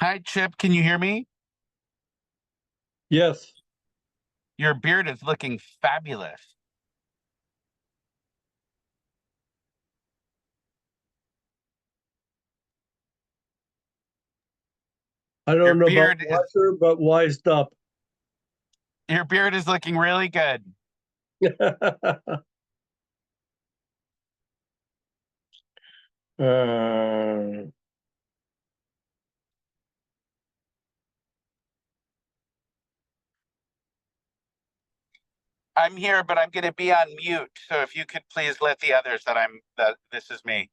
Hi, Chip. Can you hear me? Yes. Your beard is looking fabulous. I don't know about wiser, but wised up. Your beard is looking really good. uh, I'm here, but I'm going to be on mute. So if you could please let the others that this is me.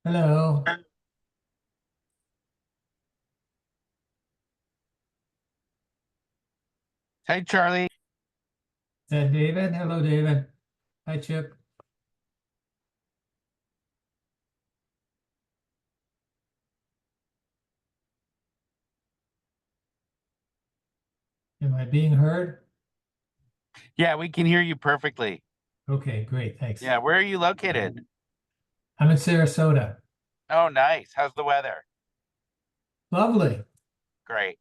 Hello. Hey, Charlie. Is that David? Hello, David. Hi, Chip. Am I being heard? Yeah, we can hear you perfectly. Okay, great. Thanks. Yeah, where are you located? I'm in Sarasota. Oh, nice. How's the weather? Lovely. Great.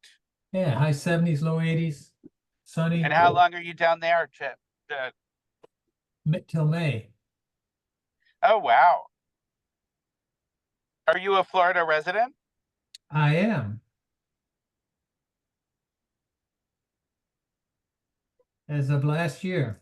Yeah, high 70s, low 80s, sunny And how long are you down there, Chip? till May. Oh, wow. Are you a Florida resident? I am. As of last year.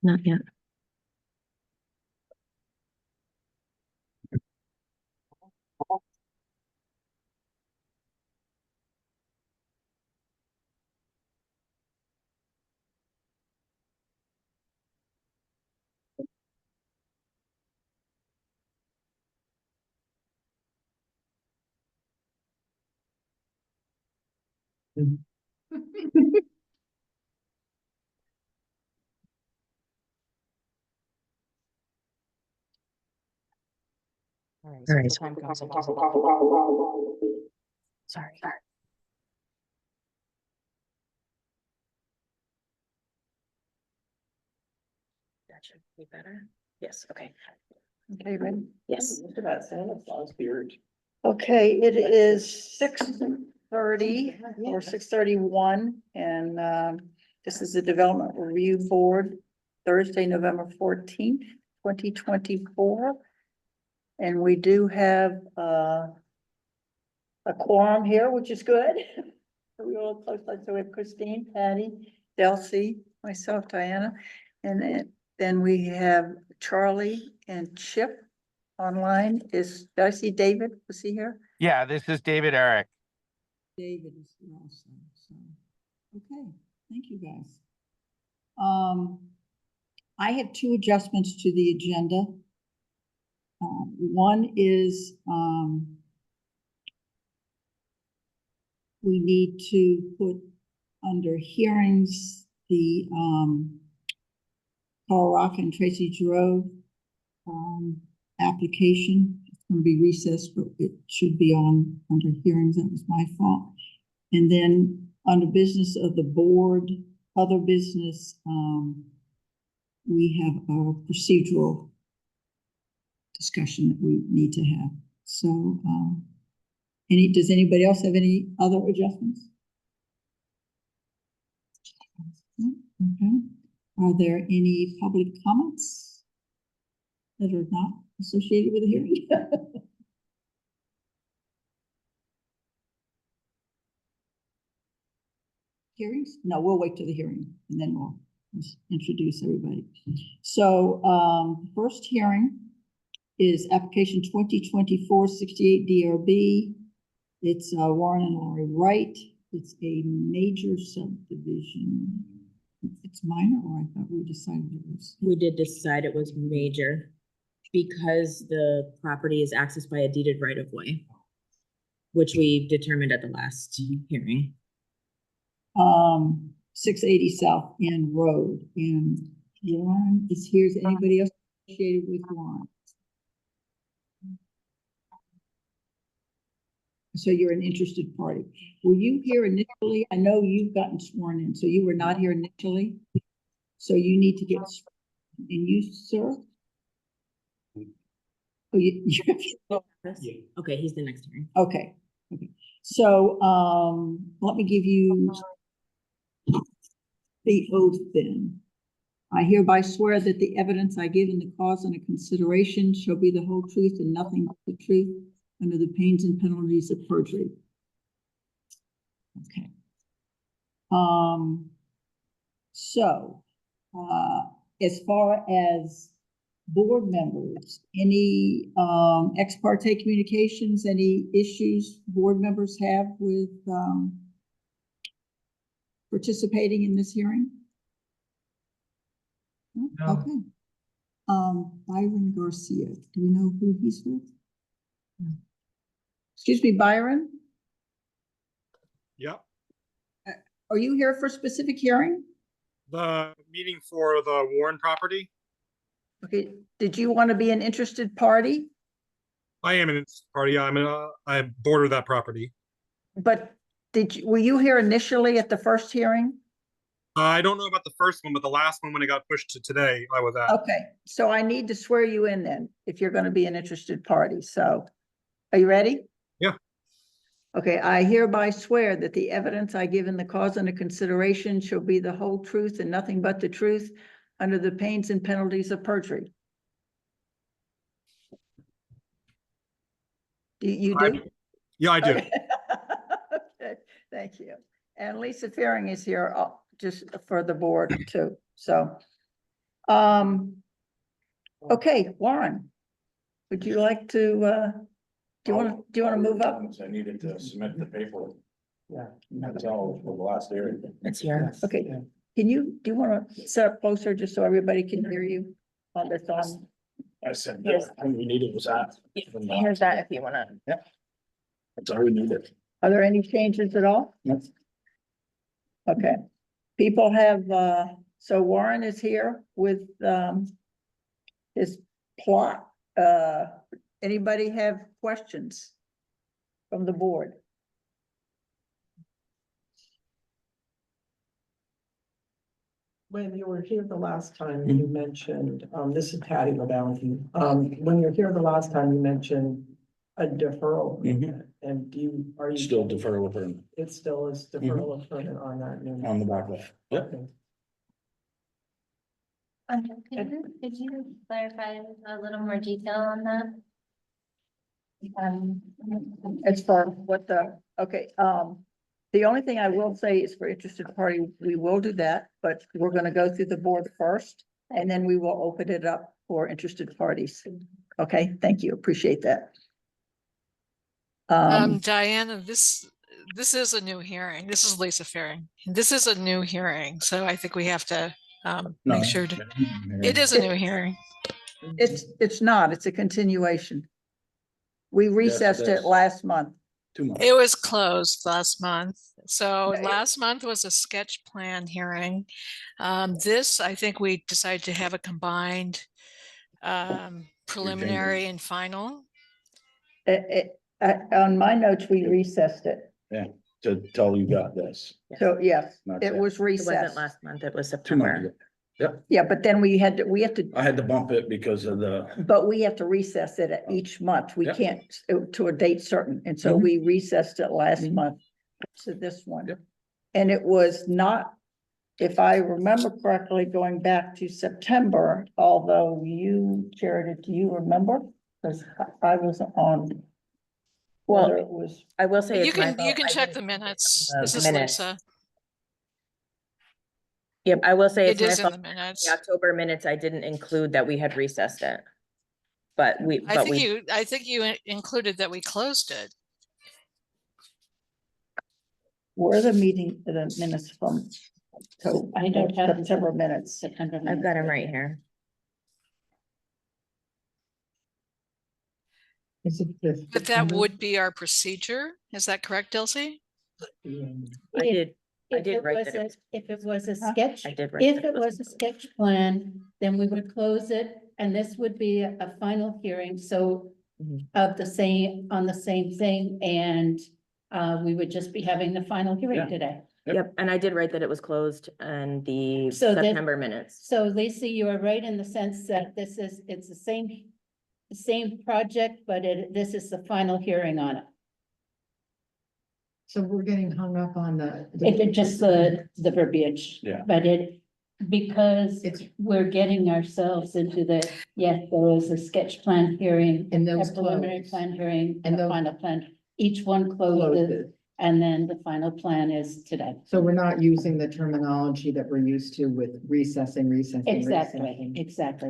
Not yet. All right. So time comes. Sorry. That should be better. Yes. Okay. Okay, ready? Yes. That Santa Claus beard. Okay, it is 6:30 or 6:31, and this is the Development Review Board, Thursday, November 14th, 2024. And we do have a quorum here, which is good. We all close, so we have Christine, Patty, Delcy, myself, Diana, and then we have Charlie and Chip online. Did I see David? Was he here? Yeah, this is David Eric. David is awesome, so, okay, Thank you, guys. I have two adjustments to the agenda. One is, we need to put under hearings, the, Carl Rock and Tracy Drove, application. It's going to be recessed, but it should be on under hearings. That was my fault. And then under business of the board, other business, we have a procedural discussion that we need to have. So, does anybody else have any other adjustments? Okay. Are there any public comments that are not associated with the hearing? Hearings? No, we'll wait till the hearing and then we'll just introduce everybody. So, first hearing is application 2024-68 DRB. It's Warren and Laurie Wright. It's a major subdivision. It's minor, or I thought we decided it was. We did decide it was major because the property is accessed by a deeded right of way, which we determined at the last hearing. 680 South End Road, and Warren is here. Is anybody else associated with Warren? So you're an interested party. Were you here initially? I know you've gotten sworn in, so you were not here initially. So you need to get sworn in. You, sir? Oh, Okay, he's the next hearing. Okay. Okay. So, let me give you the oath then. I hereby swear that the evidence I give in the cause and a consideration shall be the whole truth and nothing but the truth, under the pains and penalties of perjury. Okay. So, as far as board members, any ex parte communications, any issues board members have with participating in this hearing? No? No. Okay. Byron Garcia, do we know who he's with? Excuse me, Byron, Yep, are you here for a specific hearing? the meeting for the Warren property. Okay, did you want to be an interested party? I am in this party. I border that property. But were you here initially at the first hearing? I don't know about the first one, but the last one when it got pushed to today, I was at. Okay, so I need to swear you in then, if you're going to be an interested party. So, are you ready? Yeah. Okay, I hereby swear that the evidence I give in the cause under consideration shall be the whole truth and nothing but the truth, under the pains and penalties of perjury. You do? Yeah, I do. Okay. Okay, thank you. And Lisa Fearing is here, just for the board too, so. Okay, Warren, would you like to, do you want to move up? I needed to submit the paperwork. Yeah. That's all for the last area. It's here. Okay, do you want to sit up closer just so everybody can hear you on this on? I said, we needed was that. Here's that if you wanna. That's all we needed. Are there any changes at all? Yes. Okay, people have, so Warren is here with, his plot. Anybody have questions from the board? When you were here the last time, you mentioned, this is Patty LaBounty. When you were here the last time, you mentioned a deferral. agreement. And are you? Still defer with her It still is deferral of permit on that new. on the back left. Yep. Okay. Could you clarify a little more detail on that? As far as what okay, the only thing I will say is for interested party, we will do that, but we're gonna go through the board first, and then we will open it up for interested parties. Okay, thank you, appreciate that. Diana, this is a new hearing. This is Lisa Faring. This is a new hearing, so I think we have to make sure to, it is a new hearing. It's not, it's a continuation. We recessed it is. last month. 2 months. It was closed last month. So Yeah, last month was a sketch plan hearing. This, I think we decided to have a combined preliminary and final. On my notes, we recessed it. Yeah, to tell you got this. So yes, That's it it. was It wasn't recessed. last month, it was 2 months September. ago. Yep, Yeah, but then we have to, I had to bump it because of the, but we have to recess it at each month. We Yep. can't to a date certain. And so Mhm. we recessed it last Mhm. month to this one. Yep. And it was not, if I remember correctly, going back to September, although you chaired it, do you remember? Because I was on. Well, Whether it was, I will say. You it's my can fault. I check didn't the include it minutes. on the This is minutes. Lisa. Yep, I will say It it's my is in fault. the The minutes. October minutes, I didn't include that we had recessed it. But I think you included that we closed it. were the minutes from? So I don't have the September minutes. September I've minutes got them with right me. here. Is it the But that September? would be our procedure. Is that correct, Elsie? I If- did, I If did it write was that. it if it was a Huh? sketch, I did write if that it it was a was- sketch plan, then we would close it and this would be a final hearing, so Mhm. of the same, on the same thing, and we would just be having the final hearing Yeah. today. Yep, and I did write that it was closed and the So then- September minutes. So Lisa, you are right in the sense that it's the same project, but this is the final hearing on it. So we're getting hung up on the. It just the verbiage. Yeah. But because It's- we're getting ourselves into yes, there was a sketch plan hearing. And those A preliminary close. plan hearing And and a those- final plan. Each one closes and then the final plan is today. So we're not using the terminology that we're used to with recessing. Exactly.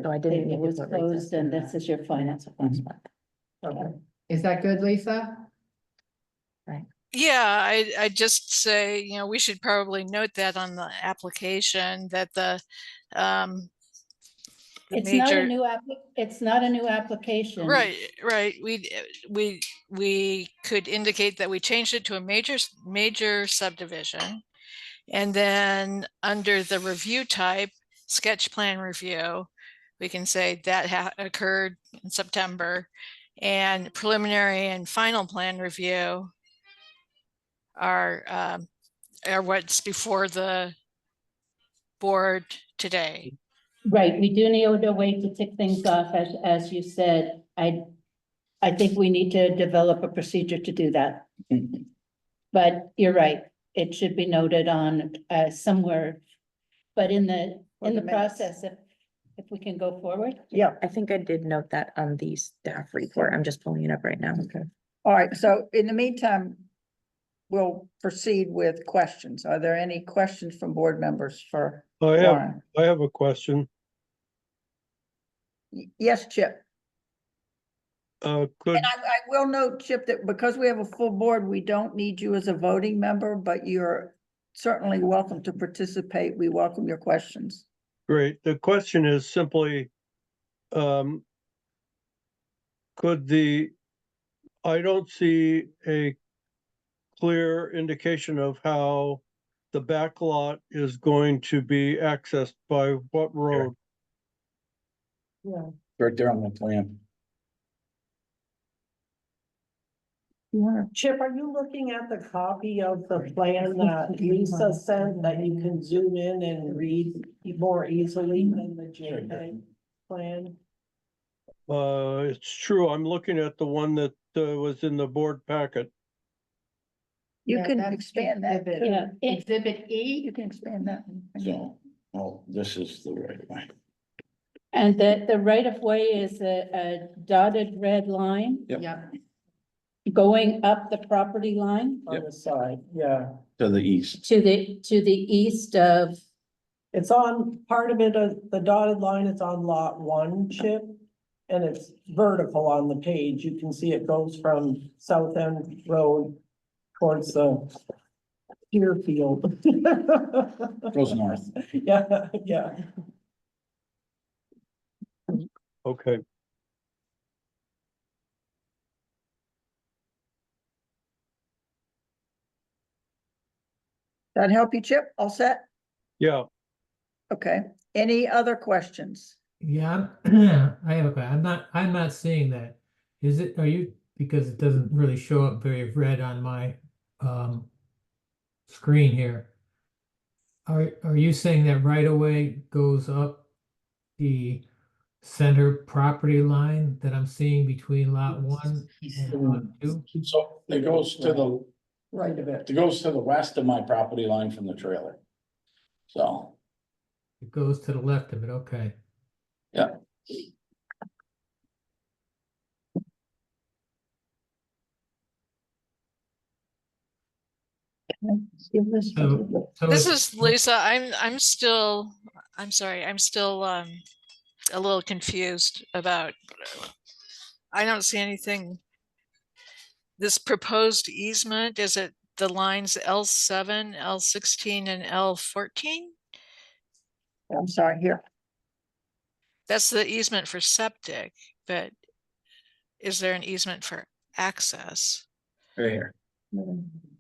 So I didn't need It to was put closed recess and in this the is your final. minutes of last month. Okay. Is that good, Lisa? Yeah, I just say, we should probably note that on the application that the It's not a major, new it's not a new application. right, we could indicate that we changed it to a major subdivision. And then under the review type, sketch plan review, we can say that occurred in September, and preliminary and final plan review are what's before the board today. Right, we do need a way to tick things off, as you said. I think we need to develop a procedure to do that. But you're right, it should be noted on somewhere. But in the minutes. process, if we can go forward. Yeah, I think I did note that on the staff report. I'm just pulling it up right now. okay. All right, so in the meantime, we'll proceed with questions. Are there any questions from board members for Warren? I have a question. Yes, Chip. Could, And I will note, Chip, that because we have a full board, we don't need you as a voting member, but you're certainly welcome to participate. We welcome your questions. great. The question is simply, I don't see a clear indication of how the back lot is going to be accessed by what road? right there on the plan. Chip, are you looking at the copy of the plan that Lisa sent that you can zoom in and read more easily than the JPEG plan? It's true. I'm looking at the one that was in the board packet. You can expand that. too. Yeah, Exhibit E, you can expand that. So, oh, this is the right way. And the right of way is a dotted red line Yep. going up the property line On the side, yeah. To the east. to the east of, It's on, part of it, the dotted line is on lot 1, Chip. And it's vertical on the page. You can see it goes from South End Road towards the Deerfield. Goes north. Yeah, yeah. Okay. That help you, Chip? All set? Yeah, Okay. Any other questions? Yeah, I have a question. I'm not seeing that. Is it, are you, because it doesn't really show up very red on my screen here. Are you saying that right away goes up the center property line that I'm seeing between lot 1 and lot 2? So it goes to the, Right of it. it goes to the west of my property line from the trailer. So, It goes to the left of it, okay. yeah. Give this- So This it's- is Lisa. I'm sorry, I'm still a little confused about, I don't see anything. This proposed easement, is it the lines L7, L16 and L14? I'm sorry, here. That's the easement for septic, but is there an easement for access? Right here.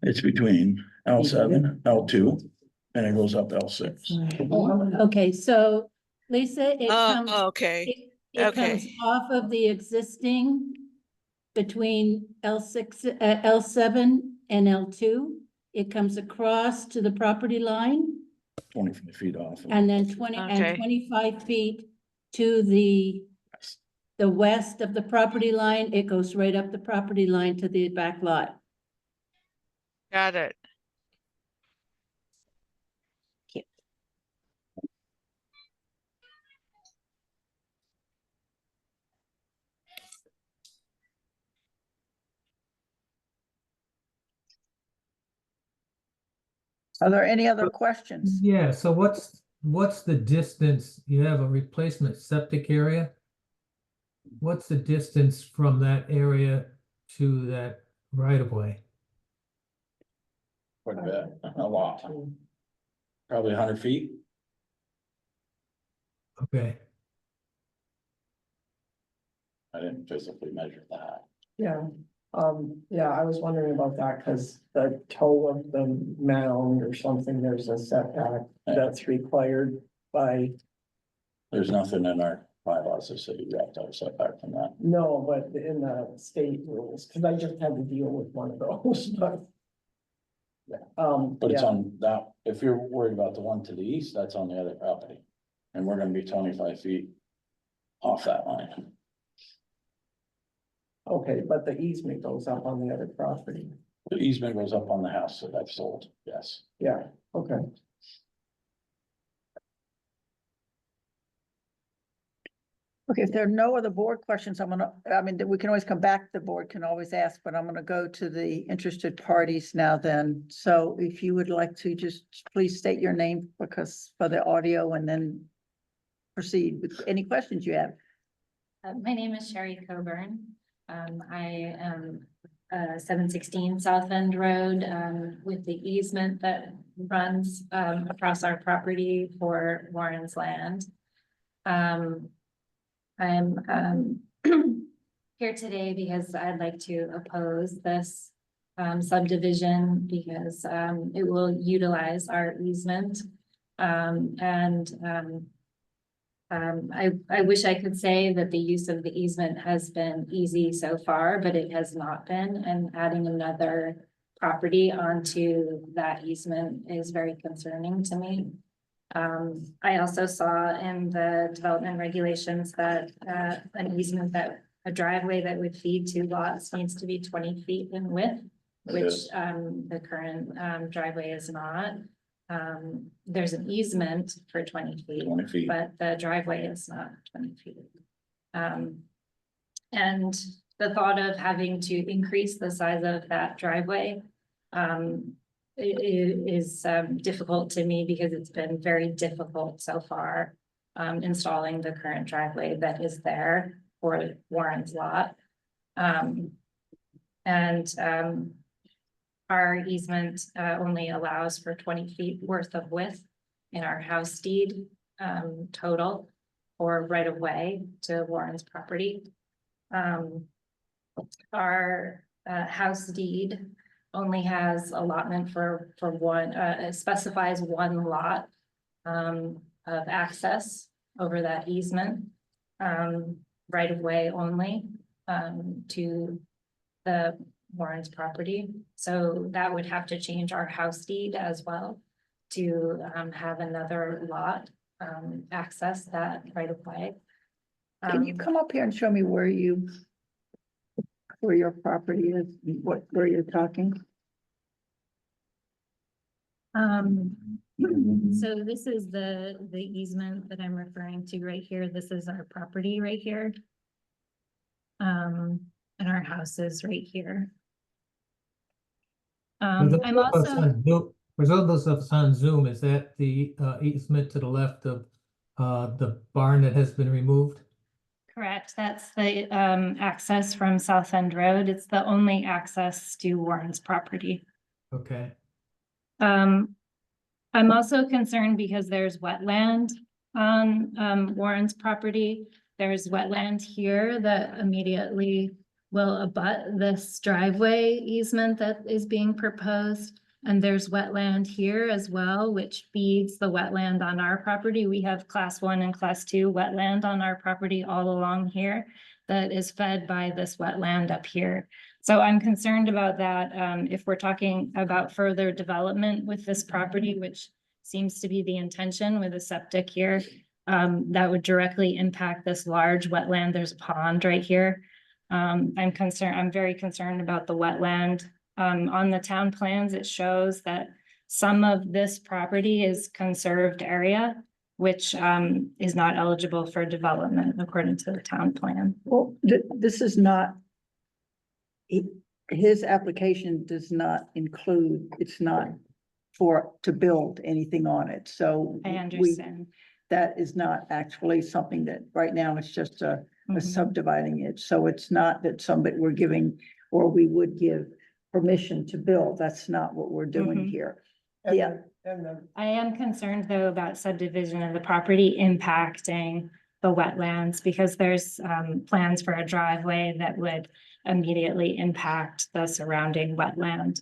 It's between L7, L2, and it goes up to L6. Okay, so Lisa, it comes, Oh, okay. it comes Okay. off of the existing between L6, L7 and L2. It comes across to the property line 25 feet off. and then 20 Okay. and 25 feet to the west of the property line. It goes right up the property line to the back lot. Got it. Are there any other questions? Yeah, so what's the distance? You have a replacement septic area? What's the distance from that area to that right of way? Quite a bit, a lot. Probably 100 feet. Okay, I didn't physically measure that. Yeah, yeah, I was wondering about that because the toe of the mound or something, there's a setback that's required by, There's nothing in our bylaws that say you have to have a setback from that. no, but in the state rules, because I just had to deal with one of those, but. But it's yeah. on that, if you're worried about the one to the east, that's on the other property. And we're gonna be 25 feet off that line. Okay, but the easement goes up on the other property. The easement goes up on the house that I've sold, yes. Yeah, okay. Okay, if there are no other board questions, we can always come back, the board can always ask, but I'm gonna go to the interested parties now then. So if you would like to just please state your name because for the audio and then proceed with any questions you have. My name is Sherry Coburn. I am 716 South End Road with the easement that runs across our property for Warren's land. I'm here today because I'd like to oppose this subdivision because it will utilize our easement. I wish I could say that the use of the easement has been easy so far, but it has not been, and adding another property onto that easement is very concerning to me. I also saw in the development regulations that an easement a driveway that would feed 2 lots needs to be 20 feet in width, which the current driveway is not. There's an easement for 20 feet. 20 feet. But the driveway is not 20 feet. And the thought of having to increase the size of that driveway is difficult to me because it's been very difficult so far installing the current driveway that is there for Warren's lot. our easement only allows for 20 feet worth of width in our house deed total or right of way to Warren's property. Our house deed only has allotment for one, it specifies one lot of access over that easement, right of way only to the Warren's property. So that would have to change our house deed as well to have another lot access that right of way. Can you come up here and show me where your property is, where you're talking? So this is the easement that I'm referring to right here. This is our property right here. And our house is right here. I'm also, For those of us on Zoom, is that the easement to the left of the barn that has been removed? correct. That's the access from South End Road. It's the only access to Warren's property. Okay. I'm also concerned because there's wetland on Warren's property. There's wetland here that immediately will abut this driveway easement that is being proposed. And there's wetland here as well, which feeds the wetland on our property. We have class 1 and class 2 wetland on our property all along here that is fed by this wetland up here. So I'm concerned about that. If we're talking about further development with this property, which seems to be the intention with a septic here, that would directly impact this large wetland. There's a pond right here. I'm very concerned about the wetland. On the town plans, it shows that some of this property is conserved area, which is not eligible for development according to the town plan. Well, this is not, his application does not include, it's not to build anything on it, so. I understand. That is not actually something that, right now, it's just a subdividing it, so it's not that somebody we're giving, or we would give permission to build. That's not what we're doing here. And Yeah. I am concerned though about subdivision of the property impacting the wetlands because there's plans for a driveway that would immediately impact the surrounding wetland.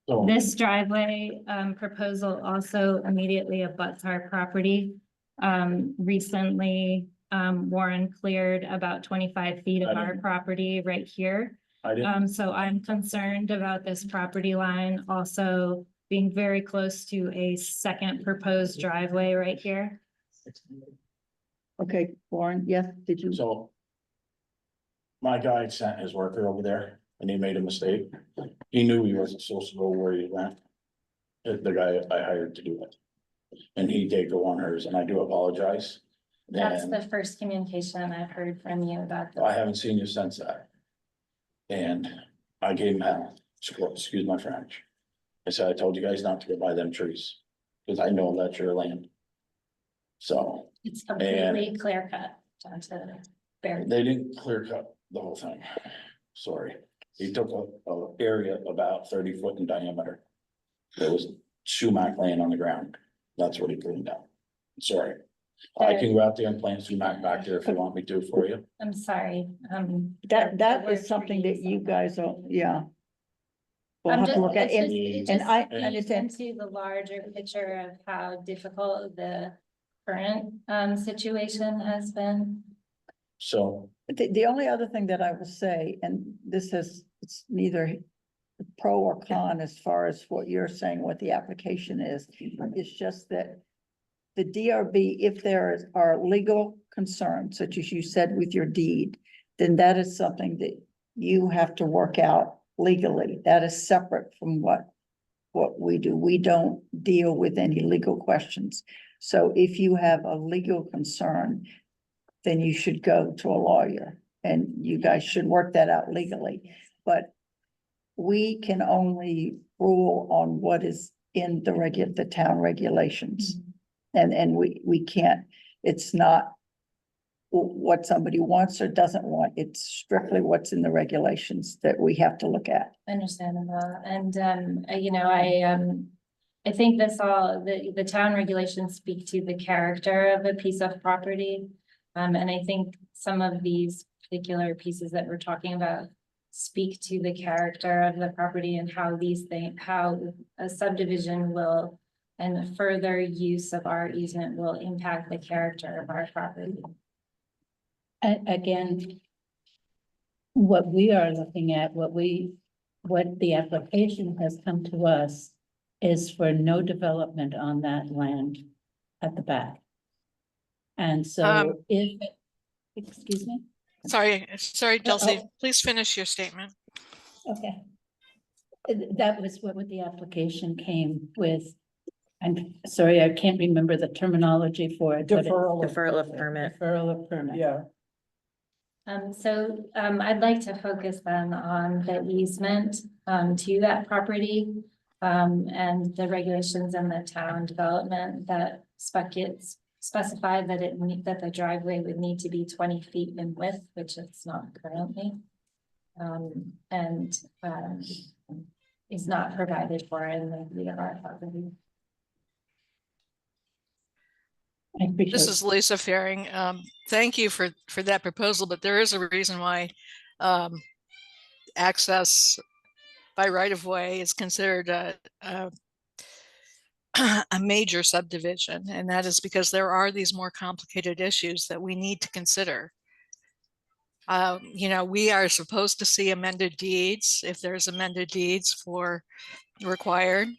So This driveway proposal also immediately abuts our property. Recently, Warren cleared about 25 feet of our property right here. I didn't, So I'm concerned about this property line also being very close to a second proposed driveway right here. Okay, Warren, yes, did you? so my guy sent his worker over there and he made a mistake. He knew he wasn't supposed to go where he went. The guy I hired to do it. And he did go on hers, and I do apologize. That's And the first communication I've heard from you about this. I haven't seen you since that. And I gave him hell, excuse my French. I said, I told you guys not to go buy them trees, because I know that's your land. So It's completely clear cut down to the bare. they didn't clear cut the whole thing. Sorry. He took a area about 30 foot in diameter. There was sumac laying on the ground. That's what he cleaned out. Sorry. I can go out there and plant sumac back there if you want me to for you. I'm sorry. That is something that you guys are, yeah. We'll I'm have to just, look at, it and I just feeds understand, into the larger picture of how difficult the current situation has been. So the only other thing that I will say, and this is, it's neither pro or con as far as what you're saying, what the application is. It's just that the DRB, if there are legal concerns, such as you said with your deed, then that is something that you have to work out legally. That is separate from what we do. We don't deal with any legal questions. So if you have a legal concern, then you should go to a lawyer and you guys should work that out legally. But we can only rule on what is in the town regulations. And we can't, it's not what somebody wants or doesn't want. It's strictly what's in the regulations that we have to look at. Understandable, and you know, I think the town regulations speak to the character of a piece of property. And I think some of these particular pieces that we're talking about speak to the character of the property and how how a subdivision will and further use of our easement will impact the character of our property. Again, what we are looking at, what the application has come to us is for no development on that land at the back. And so excuse me? Sorry, Dulcie, oh. please finish your statement. Okay. That was what the application came with. I'm sorry, I can't remember the terminology for it. Deferral. Deferral of permit. Deferral of permit. Yeah. I'd like to focus then on the easement to that property and the regulations in the town development that specify that that the driveway would need to be 20 feet in width, which it's not currently. Is not provided for in the DRB property. This is Lisa Faring. Thank you for that proposal, but there is a reason why access by right-of-way is considered a major subdivision, and that is because there are these more complicated issues that we need to consider. You know, we are supposed to see amended deeds if there's amended deeds for required.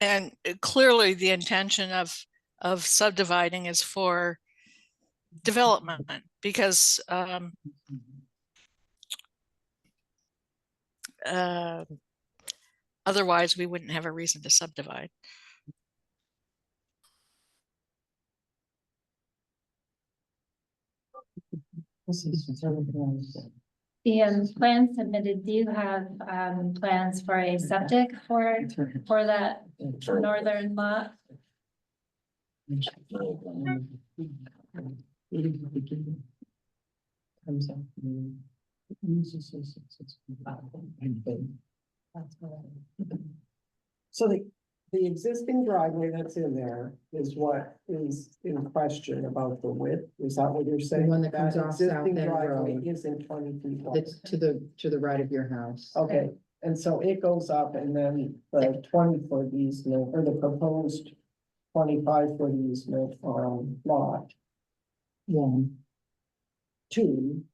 And clearly the intention of subdividing is for development, because otherwise we wouldn't have a reason to subdivide. The plan submitted, do you have plans for a septic for that northern lot? So the existing driveway that's in there is what is in question about the width, is that what you're saying? one that comes off South Existing End driveway Road. isn't 20 feet wide. That's to the right of your house. Okay, and so it goes up and then the 20-foot easement or the proposed 25-foot easement on lot 1, 2.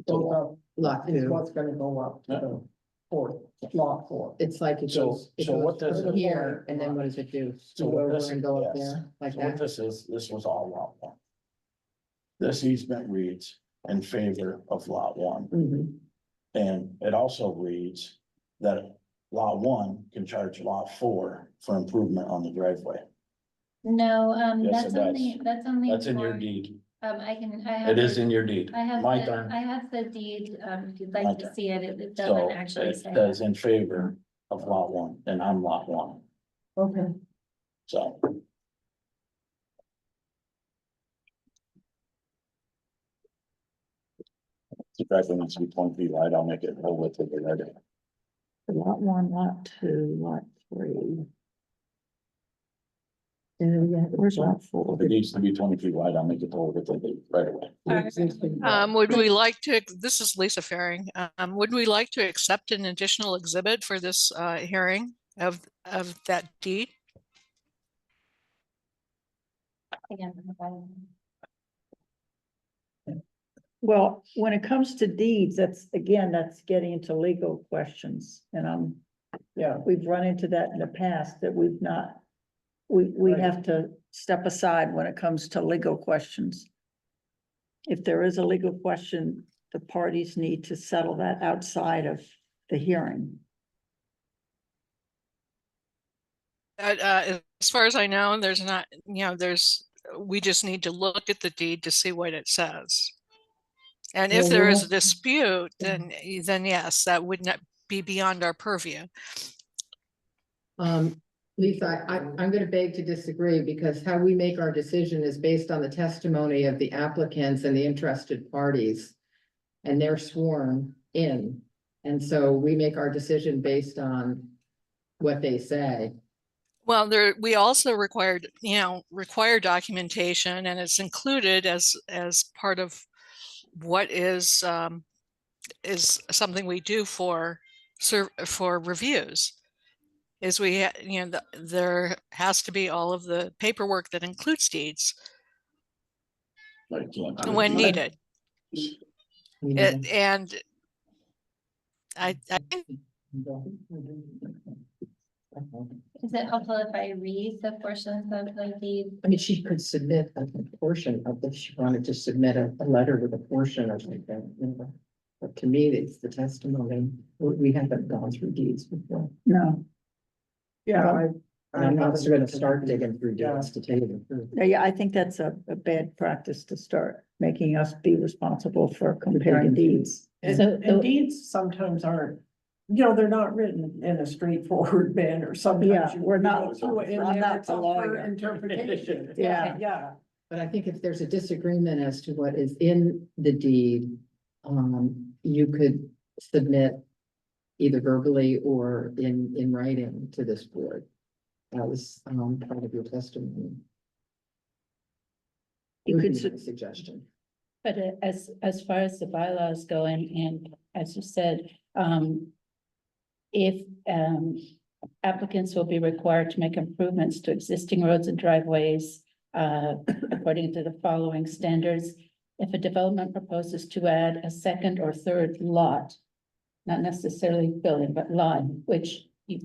Goes up, Lot is 2. what's gonna go up to the fourth, lot 4. It's like it So- goes, it so what goes does from it- here, and then what does it do? So Go what over this- and go up yes. there, like So what that? this was all lot 1. This easement reads in favor of lot 1. Mhm. And it also reads that lot 1 can charge lot 4 for improvement on the driveway. No, Yes, that's it does. only, that's only. That's in your for- deed. I have. It is the- in your deed. I have, My the- turn. I have the deed, if you'd like My to turn. see it, it So doesn't actually it say. says in favor of lot 1, and I'm lot 1, Okay. so. The driveway needs to be 20 feet wide, I'll make it whole width of the right. Lot 1, lot 2, lot 3. Where's lot 4? If it needs to be 20 feet wide, I'll make it whole width of the right away. Would we like to, this is Lisa Faring, would we like to accept an additional exhibit for this hearing of that deed? Again, Well, when it comes to deeds, that's getting into legal questions, and Yeah. we've run into that in the past, that we've not. We Right. have to step aside when it comes to legal questions. If there is a legal question, the parties need to settle that outside of the hearing. As far as I know, there's not, we just need to look at the deed to see what it says. And if Well, there we're is a not- dispute, then yes, that would not be beyond our purview. Lisa, I'm gonna beg to disagree because how we make our decision is based on the testimony of the applicants and the interested parties. And they're sworn in. And so we make our decision based on what they say. Well, we also require documentation, and it's included as part of what is something we do for reviews. Is there has to be all of the paperwork that includes deeds Like, yeah. when needed. And I think Is it helpful if I read the portions of the deed? I mean, she could submit a portion of if she wanted to submit a letter with a portion or something, you know. But to me, it's the testimony. We haven't gone through deeds before. No, Yeah. And I'm not gonna start digging through deeds to tell you the truth. yeah, I think that's a bad practice to start making us be responsible for comparing deeds. And deeds sometimes aren't, they're not written in a straightforward manner. Sometimes Yeah, you we're not- go through it and I'm then not it's the up for lawyer. interpretation. Yeah. Yeah. But I think if there's a disagreement as to what is in the deed, you could submit either verbally or in writing to this board. That was, part of your testimony. You Would could be su- my suggestion. But as far as the bylaws go, and as you said, if applicants will be required to make improvements to existing roads and driveways according to the following standards. If a development proposes to add a second or third lot, not necessarily building, but lot, which you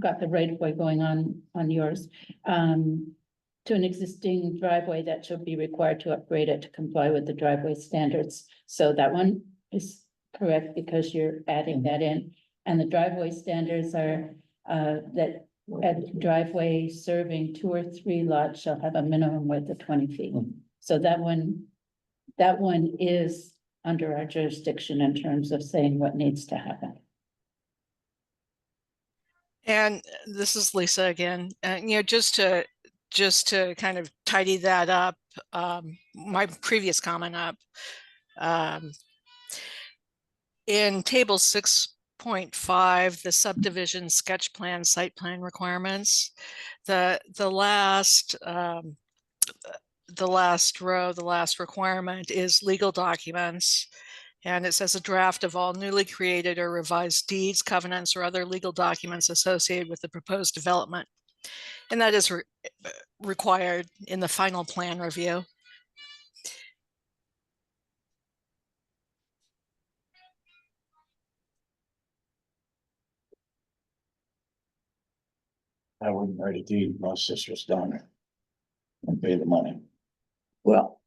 got the right of way going on yours, to an existing driveway, that should be required to upgrade it to comply with the driveway standards. So that one is correct because you're adding that in. And the driveway standards are that a driveway serving 2 or 3 lots shall have a minimum width of 20 feet. So that one is under our jurisdiction in terms of saying what needs to happen. And this is Lisa again, just to kind of tidy that up, my previous comment up. In table 6.5, the subdivision sketch plan, site plan requirements, the last row, the last requirement is legal documents. And it says a draft of all newly created or revised deeds, covenants, or other legal documents associated with the proposed development. And that is required in the final plan review. I wouldn't write a deed unless this was done. And pay the money. Well,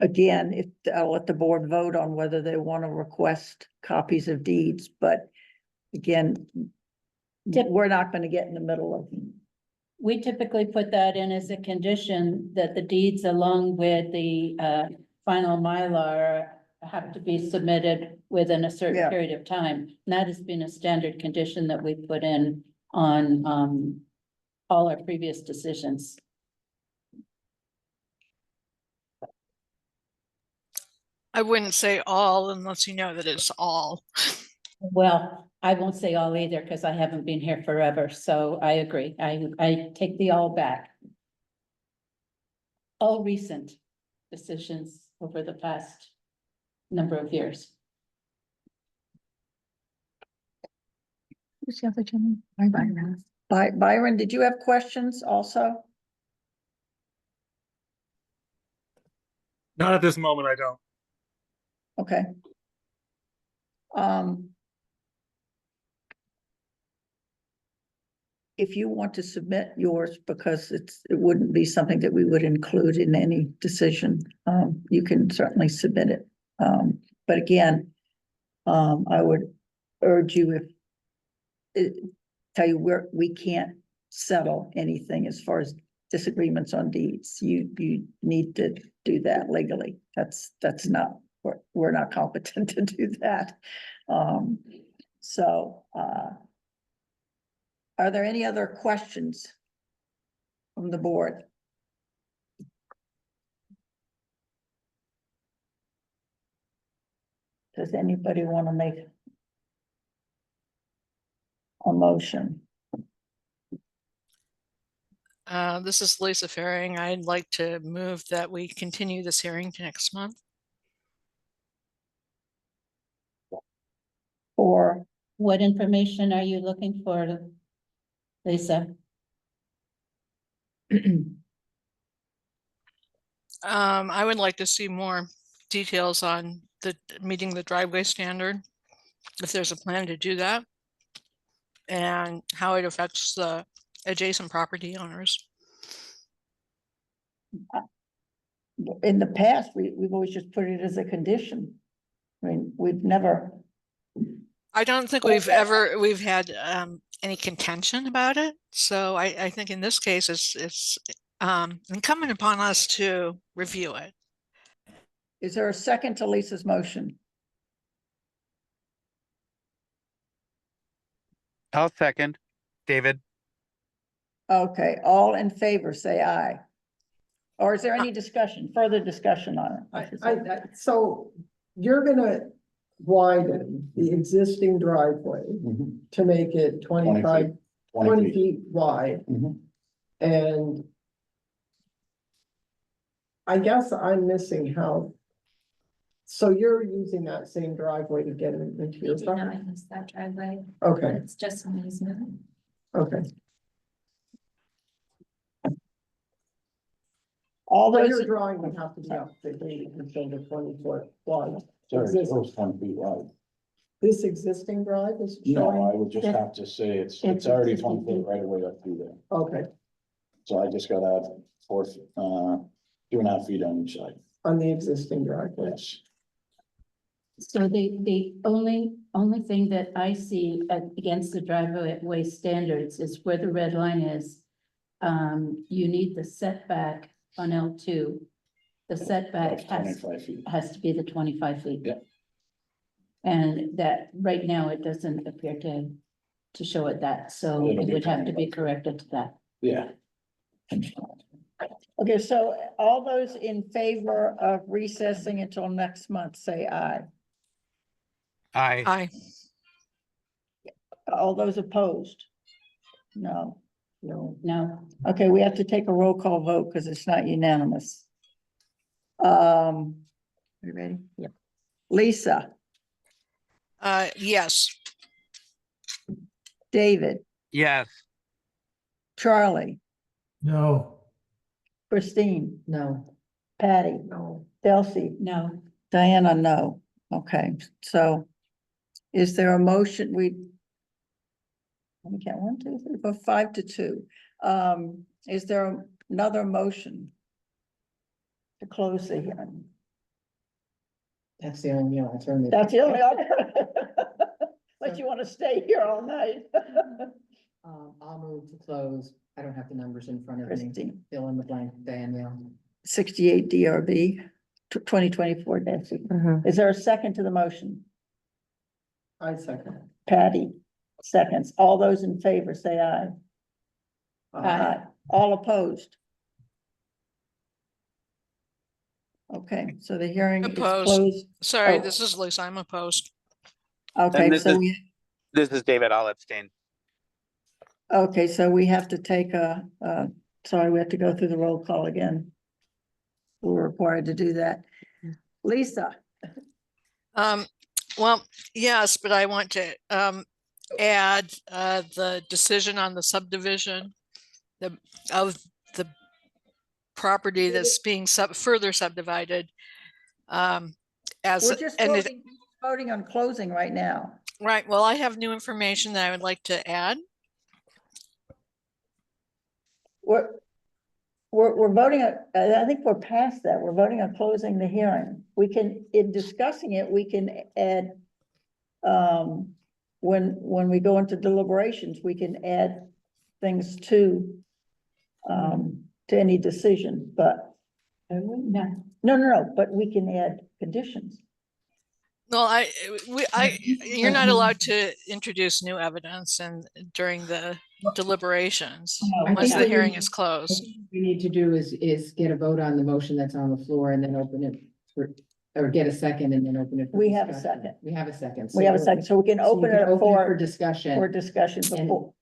again, I'll let the board vote on whether they want to request copies of deeds, but again, we're not going to get in the middle of them. We typically put that in as a condition that the deeds along with the final Mylar have to be submitted within a certain Yeah. period of time. And that has been a standard condition that we put in on all our previous decisions. I wouldn't say all unless you know that it's all. Well, I won't say all either because I haven't been here forever, so I agree. I take the all back. All recent decisions over the past number of years. Who's the other gentleman? Byron, did you have questions also? Not at this moment, I don't. Okay. If you want to submit yours, because it wouldn't be something that we would include in any decision, you can certainly submit it. But again, I would urge you tell you we can't settle anything as far as disagreements on deeds. You need to do that legally. That's not, we're not competent to do that. Are there any other questions from the board? Does anybody want to make a motion? This is Lisa Faring. I'd like to move that we continue this hearing to next month. Or What information are you looking for, Lisa? I would like to see more details on the meeting the driveway standard, if there's a plan to do that, and how it affects the adjacent property owners. in the past, we've always just put it as a condition. I mean, we've never, I don't think we've had any contention about it. So I think in this case, it's incumbent upon us to review it. is there a second to Lisa's motion? I'll second. David? Okay, all in favor, say aye. Or is there any discussion, further discussion on it? I should say? So you're gonna widen the existing driveway to make it 20 feet wide. Mhm. And I guess I'm missing how. So you're using that same driveway to get into We your do property? not use that driveway. Okay, It's just an easement. okay. All But those, your drawing would have to be up to date and show the 20-foot wide. Sorry, it Existing. was 20 feet wide. This existing drive is No, showing? I would just have to say it's already 20 feet right away up through there. Okay, So I just gotta have 2.5 feet on each side. on the existing driveway. Yes. So the only thing that I see against the driveway standards is where the red line is. You need the setback on L2. The setback Of 25 feet. has to be the 25 feet. Yeah. And that, right now, it doesn't appear to show it that, so It'll it be would have to be 25. corrected to that. Yeah. okay, so all those in favor of recessing until next month, say aye. Aye. Aye. All those opposed? No. No, Okay, we have to take a roll call vote because it's not unanimous. You ready? Yep. Lisa, Yes. David, Yes. Charlie, No. Christine, No. Patty, No. Delcy, no, Diana, no. Okay, so is there a motion? Let me count 1, 2, 3, 4, 5 to 2. Is there another motion to close the hearing? That's the only alternative. That's the only other. But you want to stay here all night. I'll move to close. I don't have the numbers in front of me. Christine, Fill in the blank, Danielle. 68 DRB, 2024 dash. Is there a second to the motion? I second. Patty, seconds. All those in favor, say aye. Aye. All opposed? Okay, so the hearing is Opposed. closed. Sorry, Oh. this is Lisa. I'm opposed. Okay, this so is- we, This is David. I'll abstain. okay, so we have to take sorry, we have to go through the roll call again. We're required to do that. Lisa, Well, yes, but I want to add the decision on the subdivision of the property that's being further subdivided. As we're just and it, voting on closing right now. right, well, I have new information that I would like to add. We're voting, I think we're past that. We're voting on closing the hearing. We can, in discussing it, we can add, when we go into deliberations, we can add things to, to any decision, but, No, no, but we can add conditions. Well, you're not allowed to introduce new evidence and during the deliberations, No, I once think the what hearing we- is I closed. think what we need to do is get a vote on the motion that's on the floor and then open it for, or get a second and then open it. for We have a discussion. second. We have a second. We have a So- second, so we can so you open can it For for discussion. discussion And- before.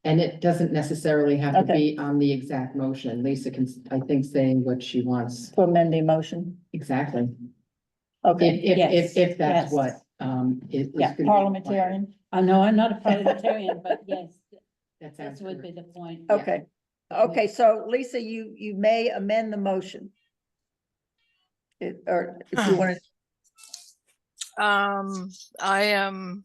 And it doesn't necessarily have to Okay. be on the exact motion. Lisa can, I think, say what she wants. To amend the motion. Exactly. Okay, If that's yes. what, is yeah, gonna be parliamentarian. I know I'm not a parliamentarian, but yes, required. That that sounds would be correct. the point. Yeah. Okay, okay, so Lisa, you may amend the motion. Or if you want to, I am.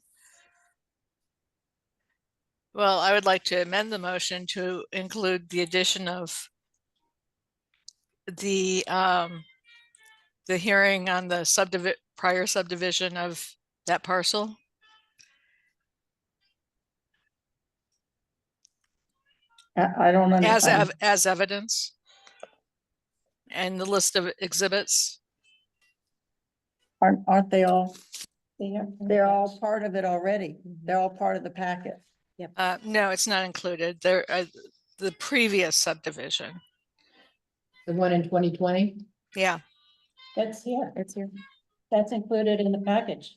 Well, I would like to amend the motion to include the addition of the hearing on the prior subdivision of that parcel. I don't understand. As evidence. And the list of exhibits. Aren't they all, There. they're all part of it already. They're all part of the packet. No, it's not included. There, the previous subdivision. The one in 2020? Yeah, That's here. It's here. That's included in the package.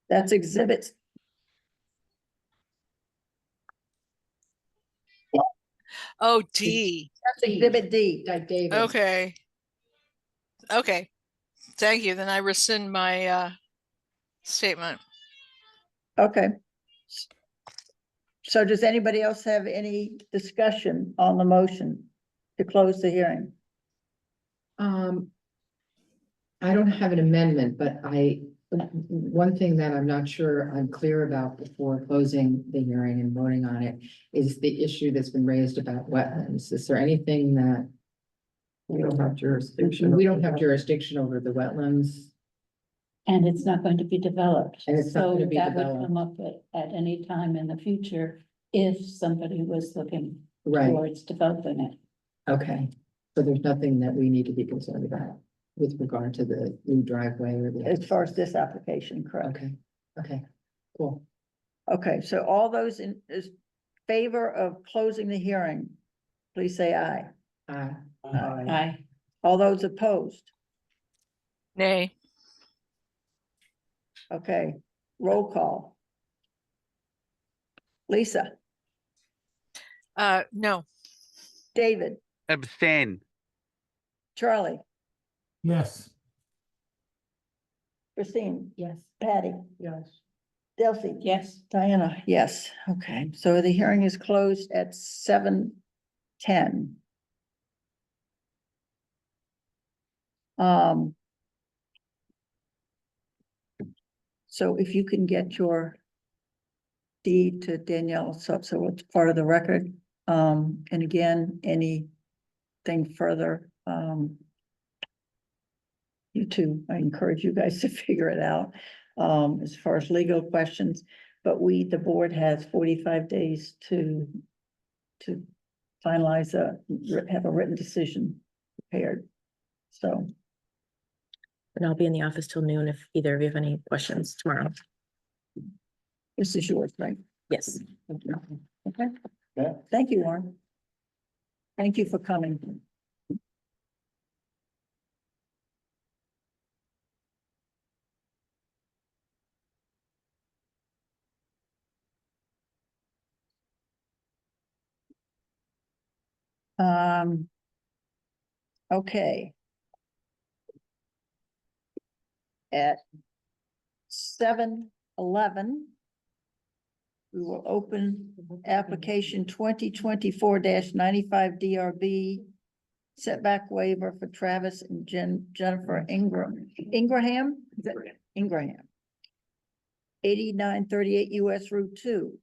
That's exhibits. oh, D, That's exhibit D. Like David. okay. Okay, thank you. Then I rescind my statement. Okay. So does anybody else have any discussion on the motion to close the hearing? I don't have an amendment, but one thing that I'm not sure I'm clear about before closing the hearing and voting on it is the issue that's been raised about wetlands. Is there anything that We don't have jurisdiction. we don't have jurisdiction over the wetlands? And it's not going to be developed. And it's not So gonna be that would developed. come up at any time in the future if somebody was looking Right, towards developing it. okay. So there's nothing that we need to be concerned about with regard to the new driveway or the. As far as this application, correct? Okay, cool. Okay, so all those in favor of closing the hearing, please say aye. Aye. All those opposed? Nay, Okay, roll call. Lisa, no, David, Abstain. Charlie, Yes. Christine, Yes. Patty, Yes. Delphi. Yes. Diana, yes, okay, so the hearing is closed at 7:10. So if you can get your deed to Danielle, so it's part of the record, and again, anything further, you two, I encourage you guys to figure it out, as far as legal questions, but the board has 45 days to finalize have a written decision prepared, so. And I'll be in the office till noon if either of you have any questions tomorrow. This is yours, right? Yes. Okay. Yeah. Thank you, Warren. Thank you for coming. Okay. At 7:11. We will open application 2024-95 DRB setback waiver for Travis and Jennifer Ingraham? Is that Ingraham. 8938 US Route 2.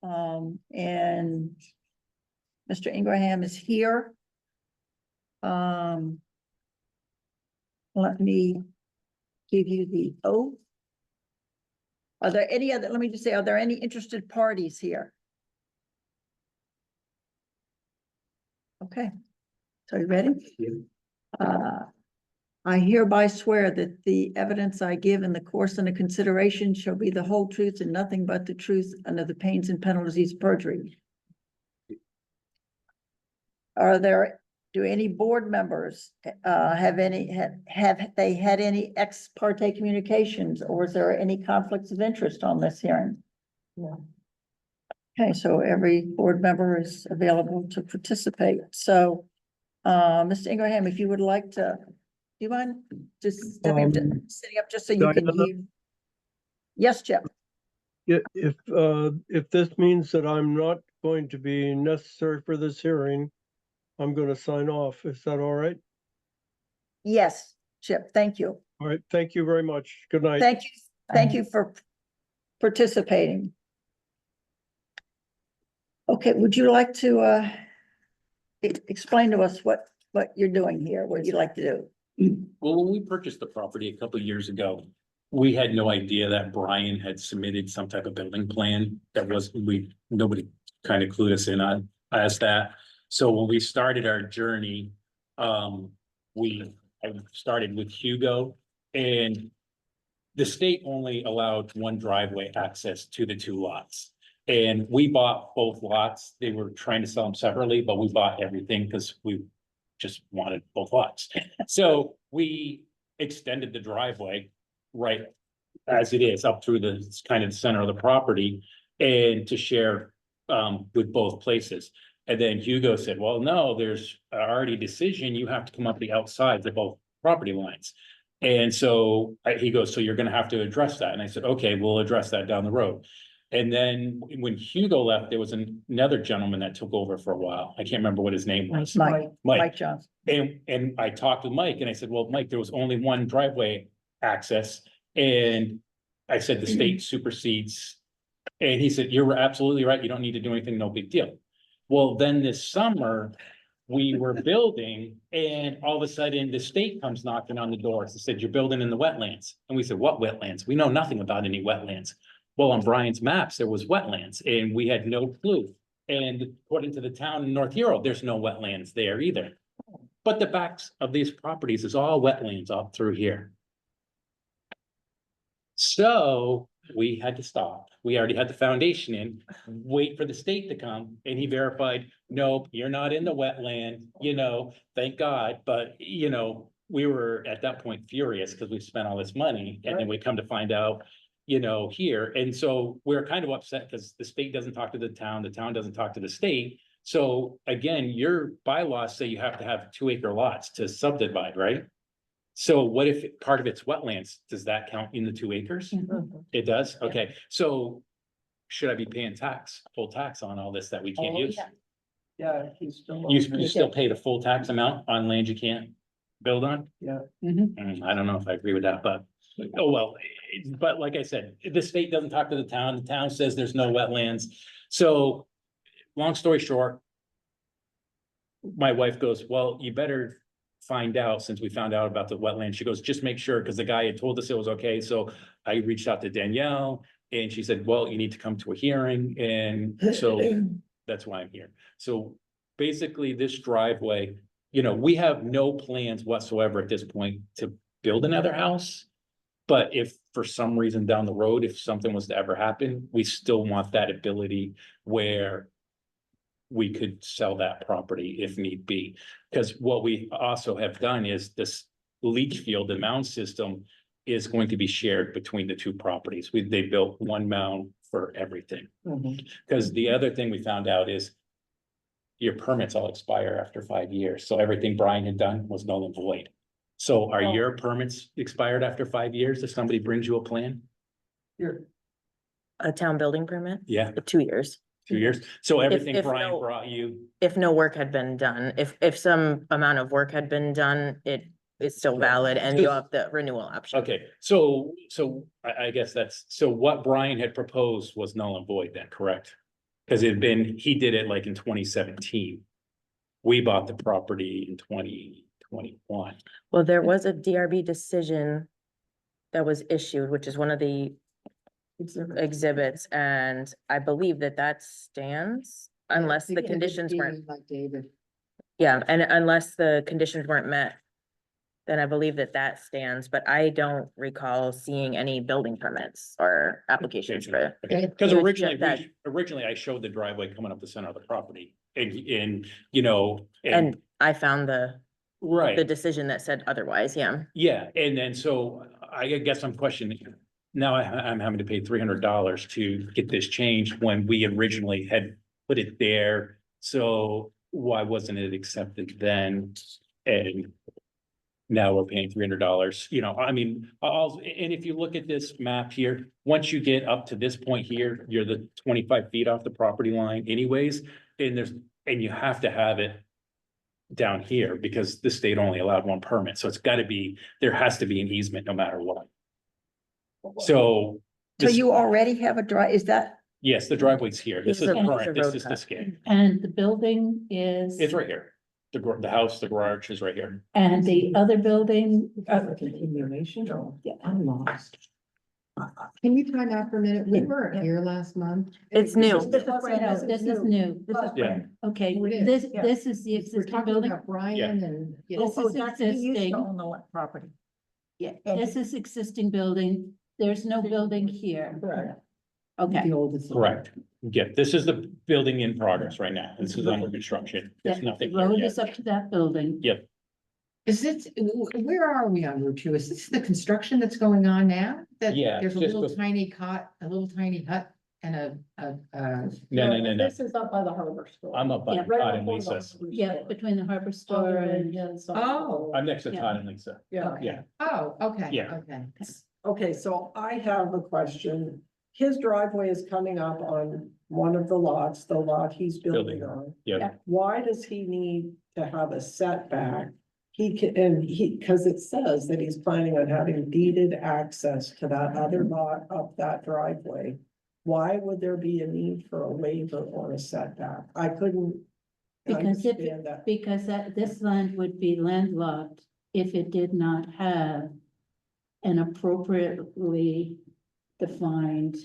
And Mr. Ingraham is here. Let me give you the oath. Are there any other, let me just say, are there any interested parties here? Okay, so you ready? I hereby swear that the evidence I give in the course and the consideration shall be the whole truth and nothing but the truth under the pains and penalties of perjury. Do any board members, have they had any ex parte communications, or is there any conflicts of interest on this hearing? No. Okay, so every board member is available to participate. So, Mr. Ingraham, if you would like to, do you mind just sitting up just so you can Diana? hear? Yes, Jeff. If this means that I'm not going to be necessary for this hearing, I'm gonna sign off. Is that all right? Yes, Chip, thank you. All right, thank you very much. Good night. Thank you for participating. Okay, would you like to explain to us what you're doing here, what you'd like to do? Well, when we purchased the property a couple of years ago, we had no idea that Brian had submitted some type of building plan that nobody kind of clued us in on as that. So when we started our journey, I started with Hugo, and the state only allowed one driveway access to the two lots. And we bought both lots. They were trying to sell them separately, but we bought everything because we just wanted both lots. So we extended the driveway right as it is up through the kind of center of the property and to share with both places. And then Hugo said, well, no, there's already a decision. You have to come up the outsides of both property lines. And so he goes, so you're going to have to address that. And I said, okay, we'll address that down the road. And then when Hugo left, there was another gentleman that took over for a while. I can't remember what his name was. Mike Johnson. And I talked with Mike and I said, well, Mike, there was only one driveway access. And I said, the state supersedes. And he said, you're absolutely right. You don't need to do anything. No big deal. Well, then this summer we were building and all of a sudden the state comes knocking on the doors and said, you're building in the wetlands. And we said, what wetlands? We know nothing about any wetlands. Well, on Brian's maps, there was wetlands and we had no clue. And according to the town in North Hero, there's no wetlands there either. But the backs of these properties is all wetlands up through here. So we had to stop. We already had the foundation in, wait for the state to come, and he verified, nope, you're not in the wetland, thank God. But, we were at that point furious because we spent all this money and then we come to find out, here. And so we're kind of upset because the state doesn't talk to the town doesn't talk to the state. So again, your bylaws say you have to have 2-acre lots to subdivide, right? So what if part of it's wetlands? Does that count in the 2 acres? It does? Okay, so should I be paying full tax on all this that we can't use? Yeah, he's still. You still pay the full tax amount on land you can't build on? Yeah. I don't know if I agree with that, but, oh, well, but like I said, the state doesn't talk to the town says there's no wetlands. So, long story short, my wife goes, well, you better find out, since we found out about the wetland. She goes, just make sure, because the guy had told us it was okay. So I reached out to Danielle and she said, well, you need to come to a hearing. And so that's why I'm here. So basically this driveway, we have no plans whatsoever at this point to build another house. But if for some reason down the road, if something was to ever happen, we still want that ability where we could sell that property if need be. Because what we also have done is this leach field and mound system is going to be shared between the two properties. They built one mound for everything. Because the other thing we found out is your permits all expire after 5 years. So everything Brian had done was null and void. So are your permits expired after 5 years if somebody brings you a plan? Here. A town building permit? Yeah, 2 years. 2 years. So everything if Brian no- brought you, If no work had been done, if some amount of work had been done, it is still valid and you have the renewal option. okay, so I guess so what Brian had proposed was null and void then, correct? Because he did it like in 2017. We bought the property in 2021. Well, there was a DRB decision that was issued, which is one of the exhibits, and I believe that that stands unless the conditions weren't, Like David. yeah, and unless the conditions weren't met, then I believe that that stands, but I don't recall seeing any building permits or applications for. Because It was originally, just that- originally I showed the driveway coming up the center of the property and, you know, And I found the right. decision that said otherwise, yeah. Yeah, and then so I guess I'm questioning, now I'm having to pay $300 to get this changed when we originally had put it there. So why wasn't it accepted then? And now we're paying $300, you know, I mean, and if you look at this map here, once you get up to this point here, you're the 25 feet off the property line anyways. And you have to have it down here because the state only allowed one permit. So it's gotta be, there has to be an easement no matter what. So. So this- you already have a drive, is that? Yes, the driveway's here. This is This is a current, this road is the cut. scale. And the building is. It's right here. The house, the garage is right here. And the other building, A continuation, or I'm lost. Can you time out for a minute? We weren't here last month. It's new. This is brand no, new. this is new. This is Yeah. brand new. Okay, Oh, it is, this, yeah. this is the We're existing talking building. about Brian and. you know, This Oh, is that's, he used existing. to own the property. Yeah, And- this is existing building. There's no building here. Correct. Okay. The oldest. Correct. Yeah, this is the building in progress right now. This is under construction. There's Yeah, nothing the here road yet. is up to that building. Yep. Is this, where are we on Route 2? Is this the construction that's going on now? That Yeah, there's a just little tiny cot, a little tiny hut and a. No. This is up by the harbor store. I'm up by Yeah. Todd Right and before the Lisa's. harbor Yeah, store. between the harbor On store the and, right-hand side. Oh. I'm next to Yeah. Todd and Lisa. Yeah. Yeah. Oh, okay. Yeah. Okay. Okay, so I have a question. His driveway is coming up on one of the lots, the lot he's building on. Yeah. Why does he need to have a setback? He can, and cause it says that he's planning on having deeded access to that other lot up that driveway. Why would there be a need for a waiver or a setback? I couldn't because if, understand that. because this land would be landlocked if it did not have an appropriately defined.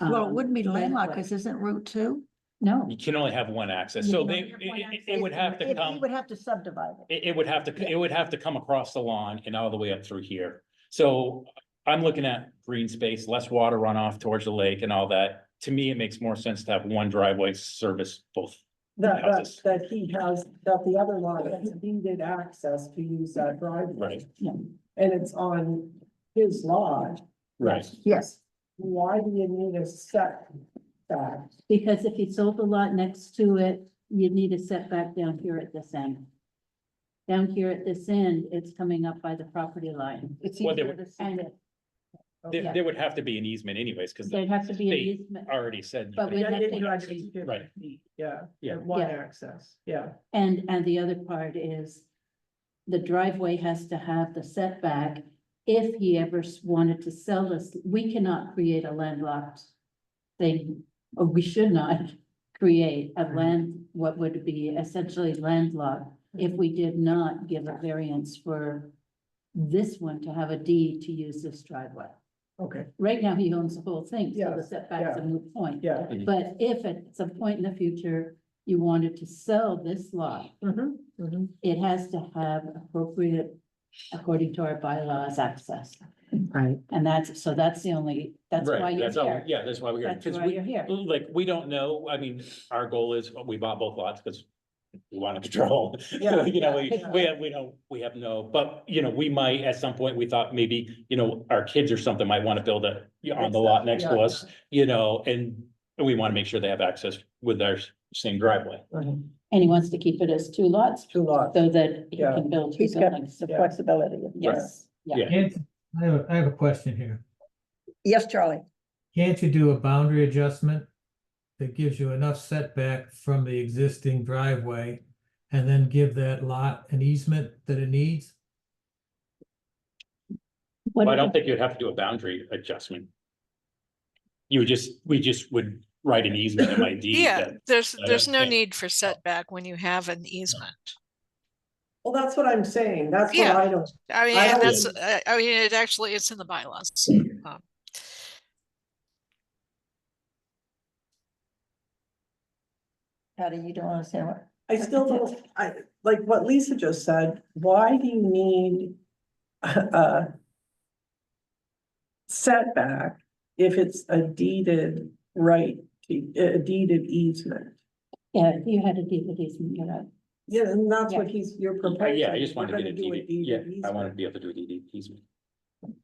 Well, it wouldn't be landlocked, driveway. because isn't Route 2? No, You can only have one access. So it would have to He come. would have to subdivide it. It would have to, it would have to come across the lawn and all the way up through here. So I'm looking at green space, less water runoff towards the lake and all that. To me, it makes more sense to have one driveway service both. houses. That he has, that the other lot has deeded access to use that driveway. Right, And it's on his lot. right. Yes. Why do you need a setback? because if you sold the lot next to it, you'd need a setback down here at this end. Down here at this end, it's coming up by the property line. It's Well, they easier would- to see And it. There would have to be an easement anyways, because there'd have to be an state easement. already said. But we'd Yeah, have it to- has to be 50 Right. feet, yeah. Yeah. and One Yeah. access, yeah. And the other part is the driveway has to have the setback. If he ever wanted to sell this, we cannot create a landlocked thing, or we should not create a land, what would be essentially landlocked if we did not give a variance for this one to have a deed to use this driveway. Okay, Right now, he owns the whole thing, so the Yes, setback's a yeah. moot point. yeah. But if at some point in the future, you wanted to sell this lot, it has to have appropriate, according to our bylaws, access. Right. And that's the only, that's why Right, you're that's all, here. yeah, that's why we're here. That's 'Cause why we- you're here. Like, we don't know, I mean, our goal is, we bought both lots because we want to control. Yeah, You know, yeah. we have no, but, you know, we might, at some point, we thought maybe, you know, our kids or something might want to build on the lot next to Yeah. us, you know, and we want to make sure they have access with our same driveway. And he wants to keep it as two lots, 2 lots. so that he Yeah. can build two He's got buildings. the Yeah. flexibility. Yes, yeah. Yeah. Can't, I have a question here. Yes, Charlie. Can't you do a boundary adjustment that gives you enough setback from the existing driveway and then give that lot an easement that it needs? What I if- don't think you'd have to do a boundary adjustment. We just would write an easement in my deed. Yeah, that- there's no yeah. need for setback when you have an easement. Well, that's what I'm saying. That's what Yeah. I don't. I mean, I and don't that's, even- I mean, it actually, it's in the bylaws. Um, Patty, you don't understand what? I still don't, like what Lisa just said, why do you need a setback if it's a deeded right, a deeded easement? Yeah, if you had a deed with easement, you're right. Yeah, and that's what you're proposing. Yeah, I just wanted We're to get a gonna do deed, yeah, deeded I wanted to easement. be able to do a deed easement.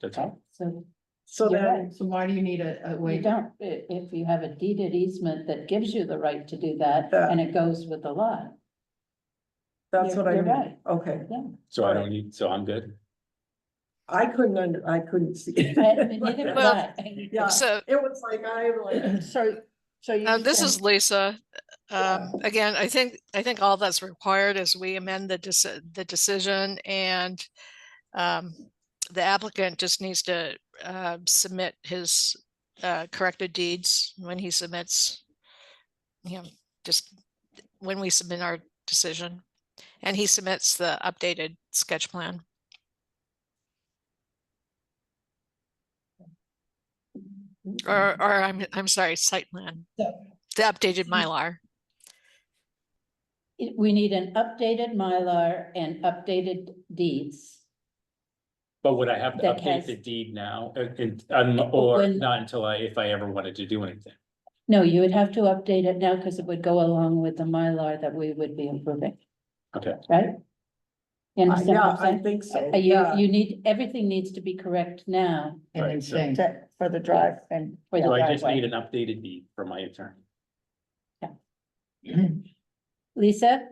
That's all. So So you're then, right. So why do you need a You waiver? don't, if you have a deeded easement that gives you the right to do that, Yeah. and it goes with the lot. that's what I You're mean. right. Okay, So I don't need, so I'm good. I couldn't see. I mean, neither did Well, I. Yeah, So- it was like, I like. So you. This think- is Lisa. Yeah. Again, I think all that's required is we amend the decision, and the applicant just needs to submit his corrected deeds when he submits, you know, just when we submit our decision, and he submits the updated sketch plan. Or I'm sorry, site plan, So- the updated Mylar. We need an updated Mylar and updated deeds. But would I have to That update has- the deed now, or When- not until if I ever wanted to do anything? No, you would have to update it now because it would go along with the Mylar that we would be improving, Okay, right? You understand Yeah, what I'm I saying? think so, You, yeah. you need, everything needs to be correct now And then Right, so- change. For the drive and. for the so I just driveway. need an updated deed from my attorney. Lisa?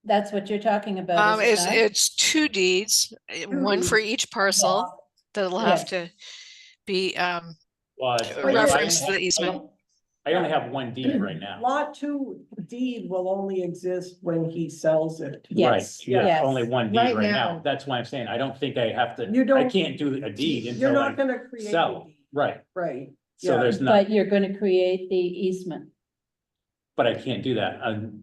That's what you're talking about, is it not? It's two deeds, one for each parcel that'll have Yes. to be Well, reference the easement. I only have one deed right now. Lot 2 deed will only exist when he sells it. Right, Yes, yeah, yes. only one deed Right right now- now. That's why I'm saying, I don't think I have to, You I don't- can't do a deed You're until not I gonna create a sell. deed, Right, right? so Yeah. there's not, But you're gonna create the easement. but I can't do that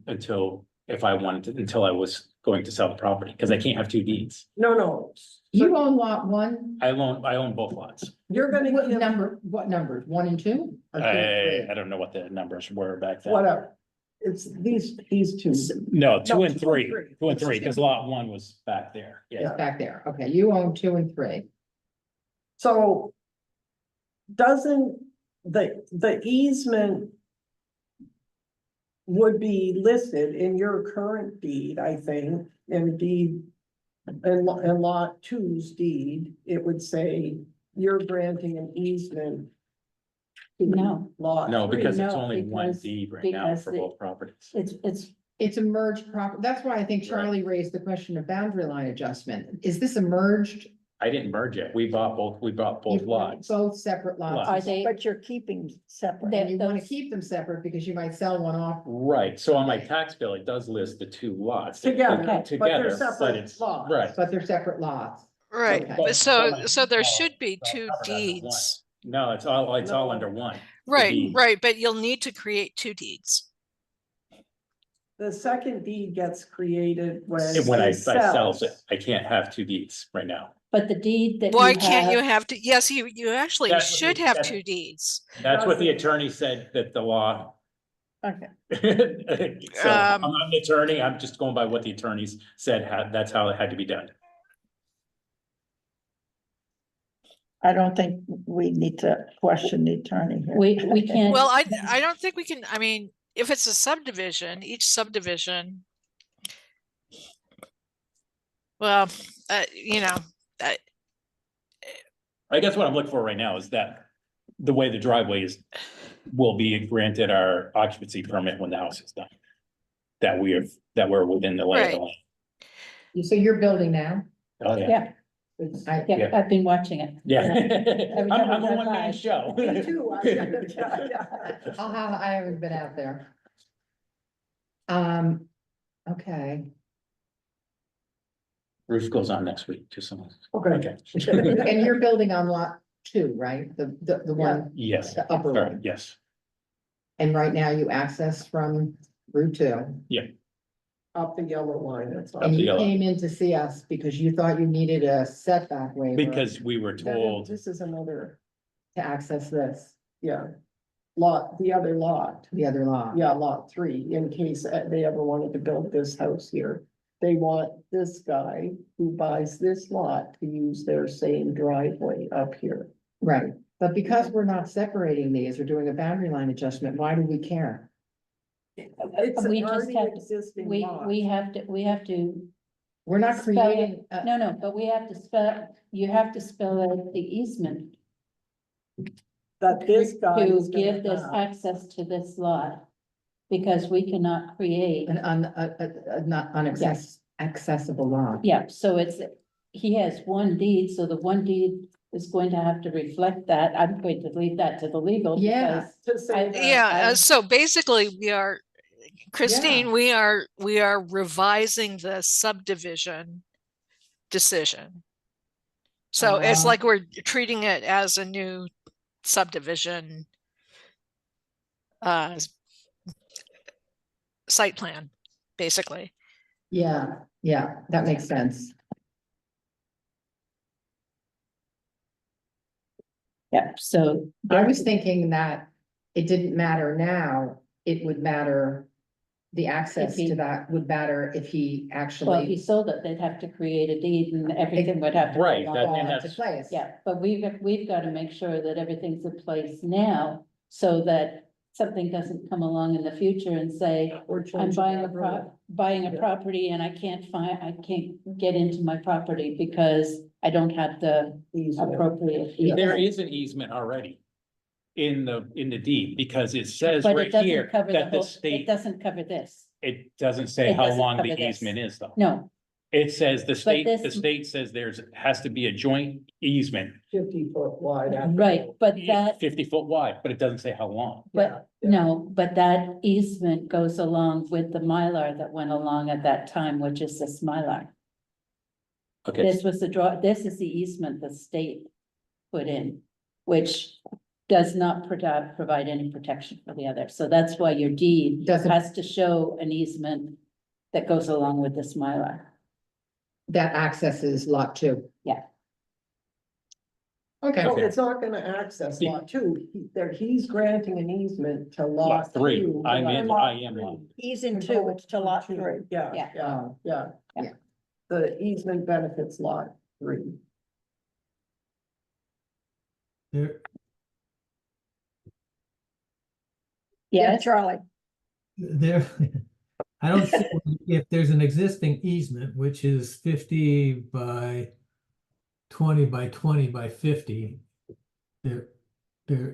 until, if I wanted to, until I was going to sell the property, because I can't have two deeds. No. You own lot one, I own both lots. You're gonna what give, what numbers, 1 and 2? Or 2 and I don't know what the numbers were back then. whatever, it's these two. No, No, 2 and 3, 3. 2 and 3, because lot 1 was back there, It's yeah. back there. Okay, you own 2 and 3. So doesn't the easement would be listed in your current deed, I think, in deed, in lot 2's deed, it would say you're granting an easement. to No. Lot. No, 3. because it's No, only one because- deed right now because for the- both properties. It's a merged property. That's why I think Charlie raised the question of boundary line adjustment. Is this a merged? I didn't merge it, we bought both lots. Both separate lots. Are they, But you're keeping separate. And you want to those- keep them separate because you might sell one off. Right, so on my tax bill, it does list the two lots. Together, Okay. but Together, they're but separate it's, lots. right. But they're separate lots. Right, Okay. but so there should be two Covered under one. deeds. No, it's all No. under one. Right, deeds. right, but you'll need to create two deeds. The second deed gets created when. And when I he sell sells. it, I can't have two deeds right now. but the deed that Why you can't you have, have to, yes, you actually That's what should the- have that's- two deeds. That's what the attorney said that the law. Okay. So I'm not an attorney, I'm just going by what the attorneys said, that's how it had to be done. I don't think we need to question the attorney here. we can't. Well, I don't think we can, I mean, if it's a subdivision, each subdivision. Well, you know, I guess what I'm looking for right now is that the way the driveway is, will be granted our occupancy permit when the house is done. That we're within the lay of the Right. land. So you're building now? Oh, yeah. Yeah, I, yeah, Yeah. I've been watching it. Yeah. Every I'm time we a drive one-man by. show. Me too. Yeah. I haven't been out there. Okay. Roof goes on next week, just so. Okay. And you're building on lot 2, right? The one, Yes, the upper sorry, one. yes, And right now you access from Route 2. Yeah. Up the yellow line, that's. And the you yellow. came in to see us because you thought you needed a setback waiver. Because we were told, This is another, To access this, yeah, lot, the other lot. the other lot. Yeah, lot 3, in case they ever wanted to build this house here. They want this guy who buys this lot to use their same driveway up here. Right, but because we're not separating these or doing a boundary line adjustment, why do we care? It's We an just already have to- existing We, lot. we have to. We're not spell it- creating, No, but we have to spell, you have to spell out the easement That this guy to is gonna give this have. access to this lot. Because we cannot create, not accessible lot. yeah, so it's, he has one deed, so the one deed is going to have to reflect that. I'm going to leave that to the legal. Yeah. because To say that. Yeah, I- so basically we are, Christine, we are revising the subdivision decision. So it's like we're treating it as a new subdivision site plan, basically. Yeah, that makes sense. Yeah, so. I was thinking that it didn't matter now, it would matter. The access If he- to that would matter if he Well, if he actually. sold it, they'd have to create a deed and everything would have to. go Right, along that- with and it. that's- Place. Yeah, but we've got to make sure that everything's in place now, so that something doesn't come along in the future and say, Or I'm change buying that road. buying a Yeah. property and I can't get into my property because I don't have the Easement. appropriate. there easement. is an easement already in the deed, because it says But it right here doesn't cover the that the whole, it state, doesn't cover this. it doesn't say It how doesn't long the cover this. easement is though. No, It says the state this- says has to be a joint easement, 50-foot wide. at the right, road. but that, 50 foot wide, but it doesn't say how long. but Yeah, no, but that easement goes along with the Mylar that went along at that time, which is this Mylar. Okay, This was this is the easement the state put in, which does not provide any protection for the other. So that's why your deed Doesn't- has to show an easement that goes along with this Mylar. That accesses lot 2. Yeah. Okay. Well, it's not gonna access lot 2, he's granting an easement to lot lot 3, 2. I am lot. He's in 2, it's to lot 3. Yeah, Yeah. yeah. Yeah. The easement benefits lot 3. There, Yeah, Yeah, Charlie. there, I don't see if there's an existing easement, which is 50 by 20 by 20 by 50. There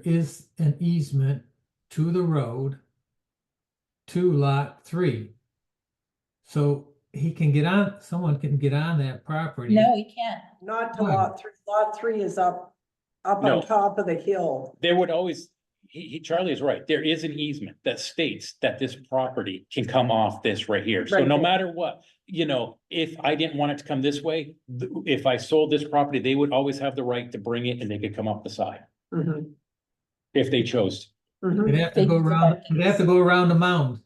is an easement to the road to lot 3. So he can get on, someone can get on that property. no, he can't. Not to Why? lot 3 is up No. on top of the hill. There would always, Charlie is right, there is an easement that states that this property can come off this right here. So Right no there. matter what, if I didn't want it to come this way, if I sold this property, they would always have the right to bring it and they could come up the side Mhm, if they chose. mhm. They'd have to go around, they'd have to go around the mound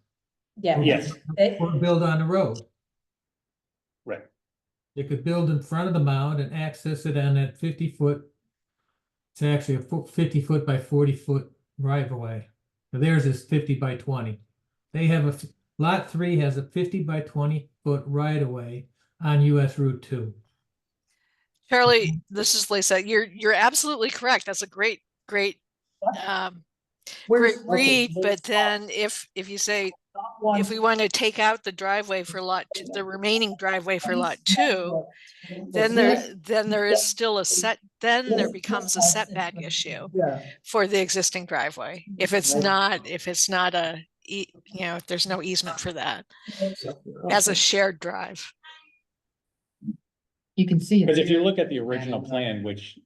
Yeah. Yes. They- or build on the road. Right. They could build in front of the mound and access it on that 50-foot. It's actually a 50-foot by 40-foot right of way. So theirs is 50 by 20. They have lot 3 has a 50 by 20-foot right of way on US Route 2. Charlie, this is Lisa. You're absolutely correct. That's a great great Where's- okay, read. where's But then if you say, lot 1? if we want to take out the driveway for lot 2, the remaining driveway for lot 2, then there is still then there becomes a setback issue Yeah, for the existing driveway. If it's not if there's no easement for that as a shared drive. You can see. it Because if you here. look at the original plan, which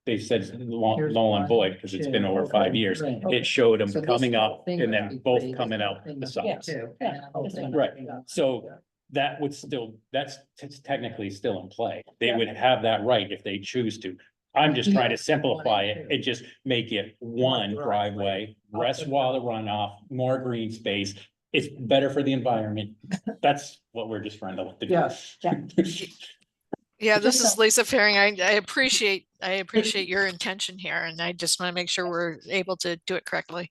they said is null Here's and one, void, because it's been two, over 5 years, right. it showed them So this coming whole up thing and would then be both free, coming this out whole thing the would be sides. too. Yeah, this one. Right, so that would still, that's technically still in play. They would have that right if they choose to. I'm just trying to simplify it and just make it one driveway, rest while the runoff, more green space. It's better for the environment. That's what we're just trying to. Yes. Yeah, this Just is Lisa Faring. I appreciate your intention here, and I just want to make sure we're able to do it correctly.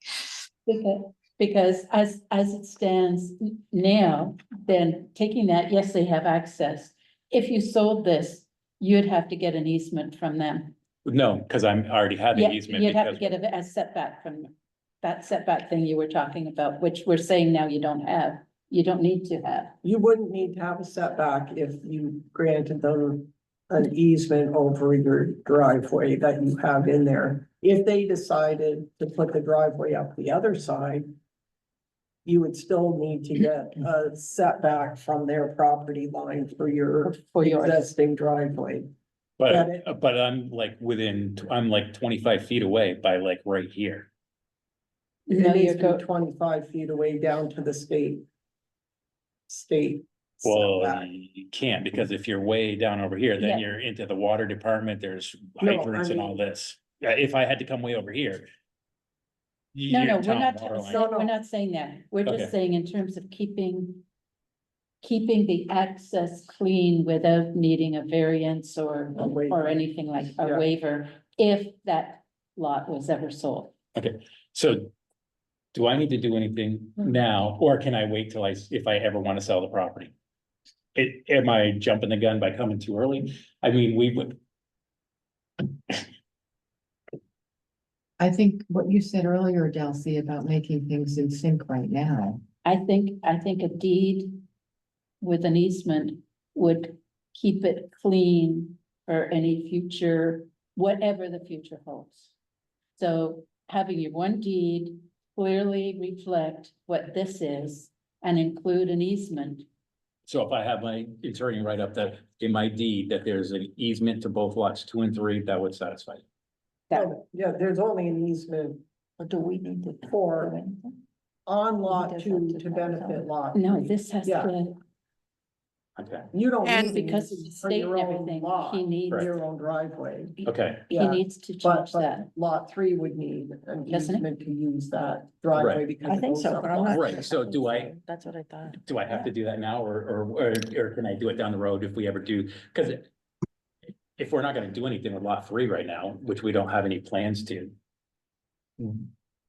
Because as it stands now, then taking that, yes, they have access. If you sold this, you'd have to get an easement from them. No, because I'm already having Yeah, easement. you'd have to because- get a setback from that setback thing you were talking about, which we're saying now you don't have. You don't need to have. You wouldn't need to have a setback if you granted them an easement over your driveway that you have in there. If they decided to put the driveway up the other side, you would still need to get a setback from their property line for your existing driveway. But I'm like I'm like 25 feet away by like right here. No, It needs you're to go, be 25 feet away down to the state. Well, setback. you can't, because if you're way down over here, Yeah. then you're into the water department, there's No, hydrants I and all mean- this. Yeah, if I had to come way over here. no, you're we're town not, water line. No, we're not saying that. We're Okay. just saying in terms of keeping the access clean without needing a variance or A waiver. anything like a Yeah. waiver, if that lot was ever sold. Okay, so do I need to do anything now, or can I wait till if I ever want to sell the property? Am I jumping the gun by coming too early? I mean, we would, I think what you said earlier, Delcy, about making things in sync right now. I think a deed with an easement would keep it clean for any future, whatever the future holds. So having your one deed clearly reflect what this is and include an easement. so if I have my attorney write up that in my deed that there's an easement to both lots 2 and 3, that would satisfy. That, Yeah, there's only an easement Or do we need to? for on lot does 2 that to to benefit lot. no, 3. this has Yeah. to, Okay, You don't. And need because of the for state your and own everything, lot, he needs, Your own driveway. okay, he Yeah. needs to But, change that. lot 3 would need an Doesn't it? easement to use that driveway Right. because. I it think goes so, up but I'm lot. not. Right, sure. so do I- think so. That's what I thought. do I have to do that now, or can I do it down the road if we ever do? Because if we're not gonna do anything with lot 3 right now, which we don't have any plans to.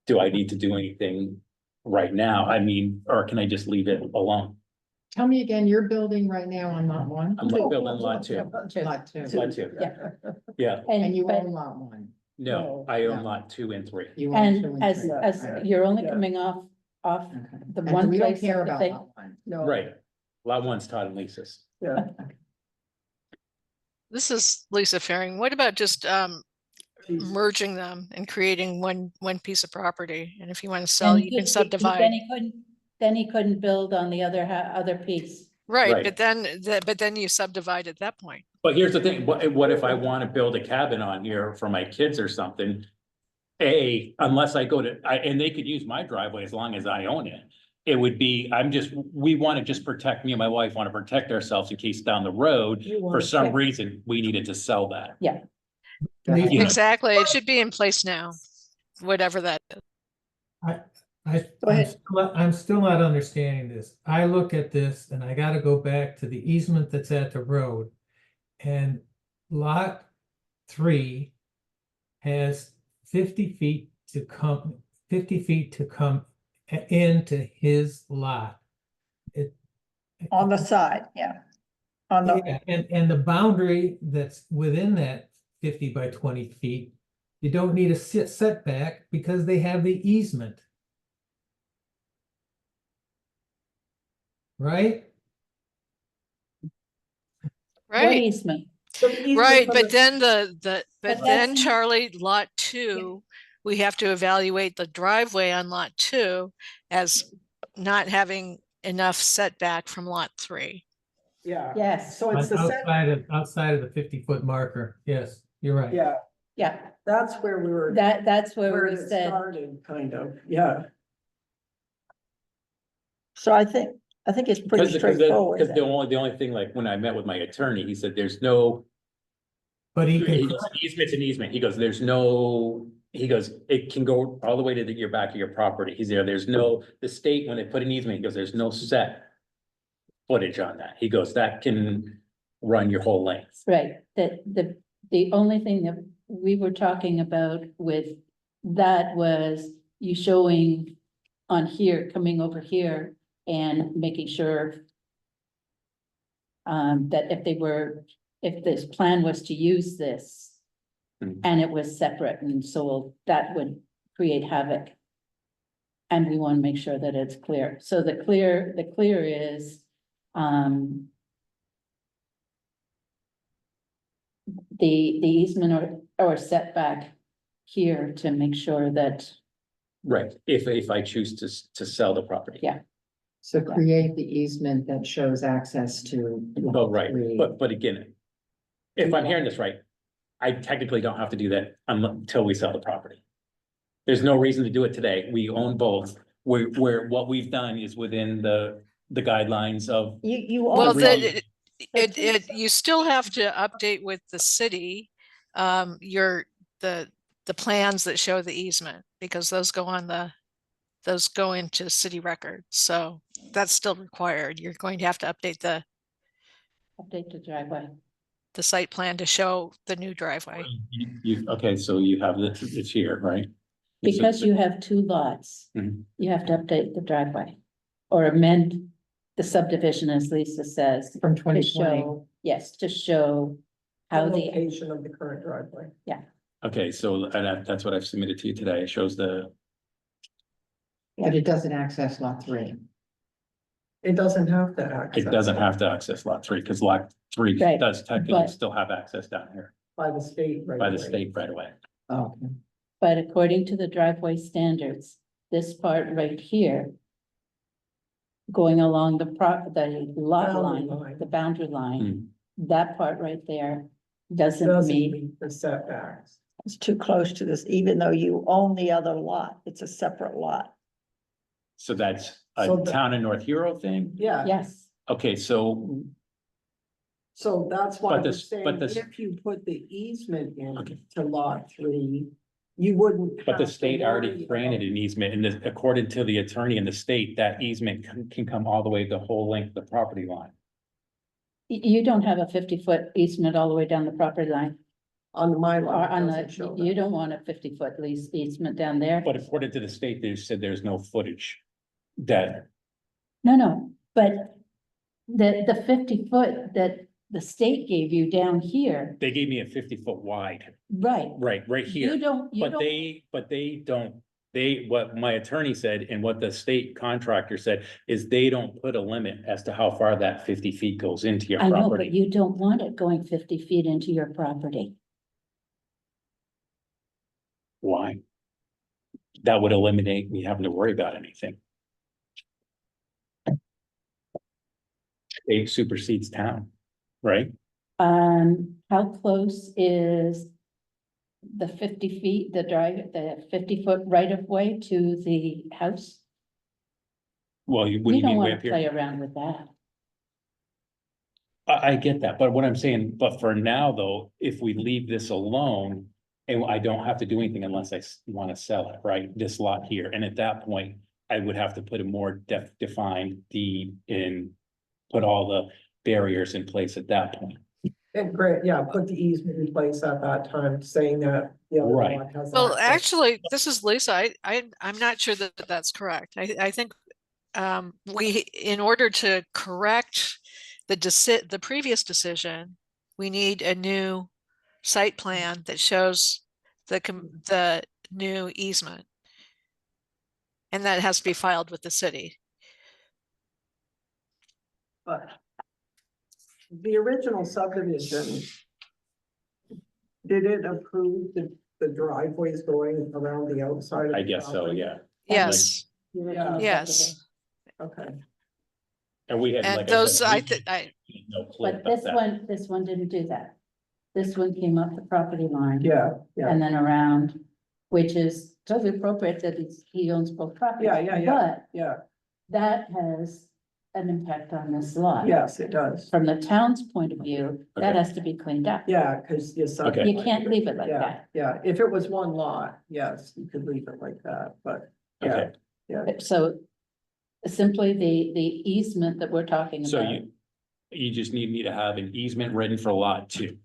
Do I need to do anything right now? I mean, or can I just leave it alone? Tell me again, you're building right now on lot 1? I'm like building lot 2, Lot 2. lot 2, Yeah. yeah, And you but- own lot 1. no, I own No. lot 2 and 3. You own 2 And and as, 3. as Alright. you're only Yeah. coming off Okay. the And one we don't place care that about they, lot 1. No. Right, lot 1's Todd and Lisa's. Yeah. This is Lisa Faring. What about just merging them and creating one piece of property? And if you want to sell, and you can then subdivide. he couldn't build on the other piece. Right, Right. but then you subdivide at that point. But here's the thing, what if I wanna build a cabin on here for my kids or something? Unless I go to, and they could use my driveway as long as I own it. It would be, we wanna just protect, me and my wife wanna protect ourselves in case down the road, You for want- some Yeah. reason, we needed to sell that. Yeah. Yeah. Exactly. It should be in place now, whatever that is. I'm still not understanding this. I look at this and I gotta go back to the easement that's at the road. And lot 3 has 50 feet to come into his lot. It. On the side, yeah. On the, Yeah, and the boundary that's within that 50 by 20 feet, you don't need a setback because they have the easement. Right? What Right, easement? right. But then but But then that's- Charlie, lot 2, we have to evaluate the driveway on lot 2 as not having enough setback from lot 3. Yeah. Yes, So it's the set, Outside of the 50-foot marker. Yes, you're right. yeah, yeah, that's where we were. that's where Where we it said, started, kind of, yeah. so I think it's pretty straightforward. Because the only thing, like, when I met with my attorney, he said, there's no. But he He can, goes, easement's an easement. He goes, there's no he goes, it can go all the way to your back of your property. He's there, there's no, the state, when they put an easement, he goes, there's no set footage on that. He goes, that can run your whole length. Right, the only thing that we were talking about with that was you showing on here, coming over here and making sure that if this plan was to use this and it was separate and so that would create havoc. And we want to make sure that it's clear. So the clear is, the easement or setback here to make sure that, Right, if I choose to sell the property. Yeah. So create the easement that shows access to. Oh, right, three. but again, if I'm hearing this right, I technically don't have to do that until we sell the property. There's no reason to do it today. We own both. Where what we've done is within the guidelines of. You Well, already, you still have to update with the city, the plans that show the easement, because those go into city records. So that's still required. You're going to have to update the driveway. site plan to show the new driveway. Okay, so you have this, it's here, right? Because you have two lots, Mhm. you have to update the driveway or amend the subdivision, as Lisa says. From To 2020. show, yes, to show how The the, location of the current driveway. Okay, so that's what I've submitted to you today. It shows the, But it doesn't access lot 3. It doesn't have to access. it doesn't have to access lot 3, because lot 3 Right, does technically but- still have access down here By the state. right by the away. state right away. Oh, but according to the driveway standards, this part right here, going along the lot Boundary line, line. the boundary line, Hmm. that part right there doesn't Doesn't meet. meet the setbacks. it's too close to this, even though you own the other lot, it's a separate lot. So that's a So the- town of North Hero thing? Yeah, Yes, Okay, so, so that's why But we're this- saying but this- if you put the easement in Okay. to lot 3, you wouldn't. but the have to state already worry granted about- an easement, and according to the attorney in the state, that easement can come all the way the whole length of the property line. you don't have a 50-foot easement all the way down the property line, On my or lot, it on doesn't show you that. don't want a 50-foot lease easement down there. But according to the state, they said there's no footage that, No, but the 50-foot that the state gave you down here, they gave me a 50-foot wide, right? right You here. don't, But they don't, what my attorney said and what the state contractor said is they don't put a limit as to how far that 50 feet goes into your I know, but property. you don't want it going 50 feet into your property. Why? That would eliminate me having to worry about anything. State supersedes town, right? How close is the 50 feet, the 50-foot right of way to the house? Well, what do You you don't mean way want up to here? play around with that. I get that, but what I'm saying, but for now though, if we leave this alone. And I don't have to do anything unless I want to sell it, right? This lot here, and at that point, I would have to put a more defined deed in. Put all the barriers in place at that point. And grant, yeah, put the easement in place at that time, saying that the other Right. lot has. Well, access. actually, this is Lisa. I'm not sure that that's correct. I think in order to correct the previous decision, we need a new site plan that shows the new easement. And that has to be filed with the city. But the original subdivision, did it approve the driveways going around the outside? of I the guess so, property? yeah. Yes, Yeah. yes. Okay. And we had, And like those, I said, I no clue But about that. this one didn't do that. This one came up the property line. Yeah, yeah, And then around, which is totally appropriate that he owns both properties. Yeah, yeah, yeah. But yeah. that has an impact on this lot. Yes, it does. From the town's point of view, that Okay. has to be cleaned up. Yeah, because you. Okay. You can't leave it like Yeah, that. yeah. If it was one lot, yes, you could leave it like that, but yeah, Okay, yeah. So simply the easement that we're talking so about. you just need me to have an easement written for lot 2.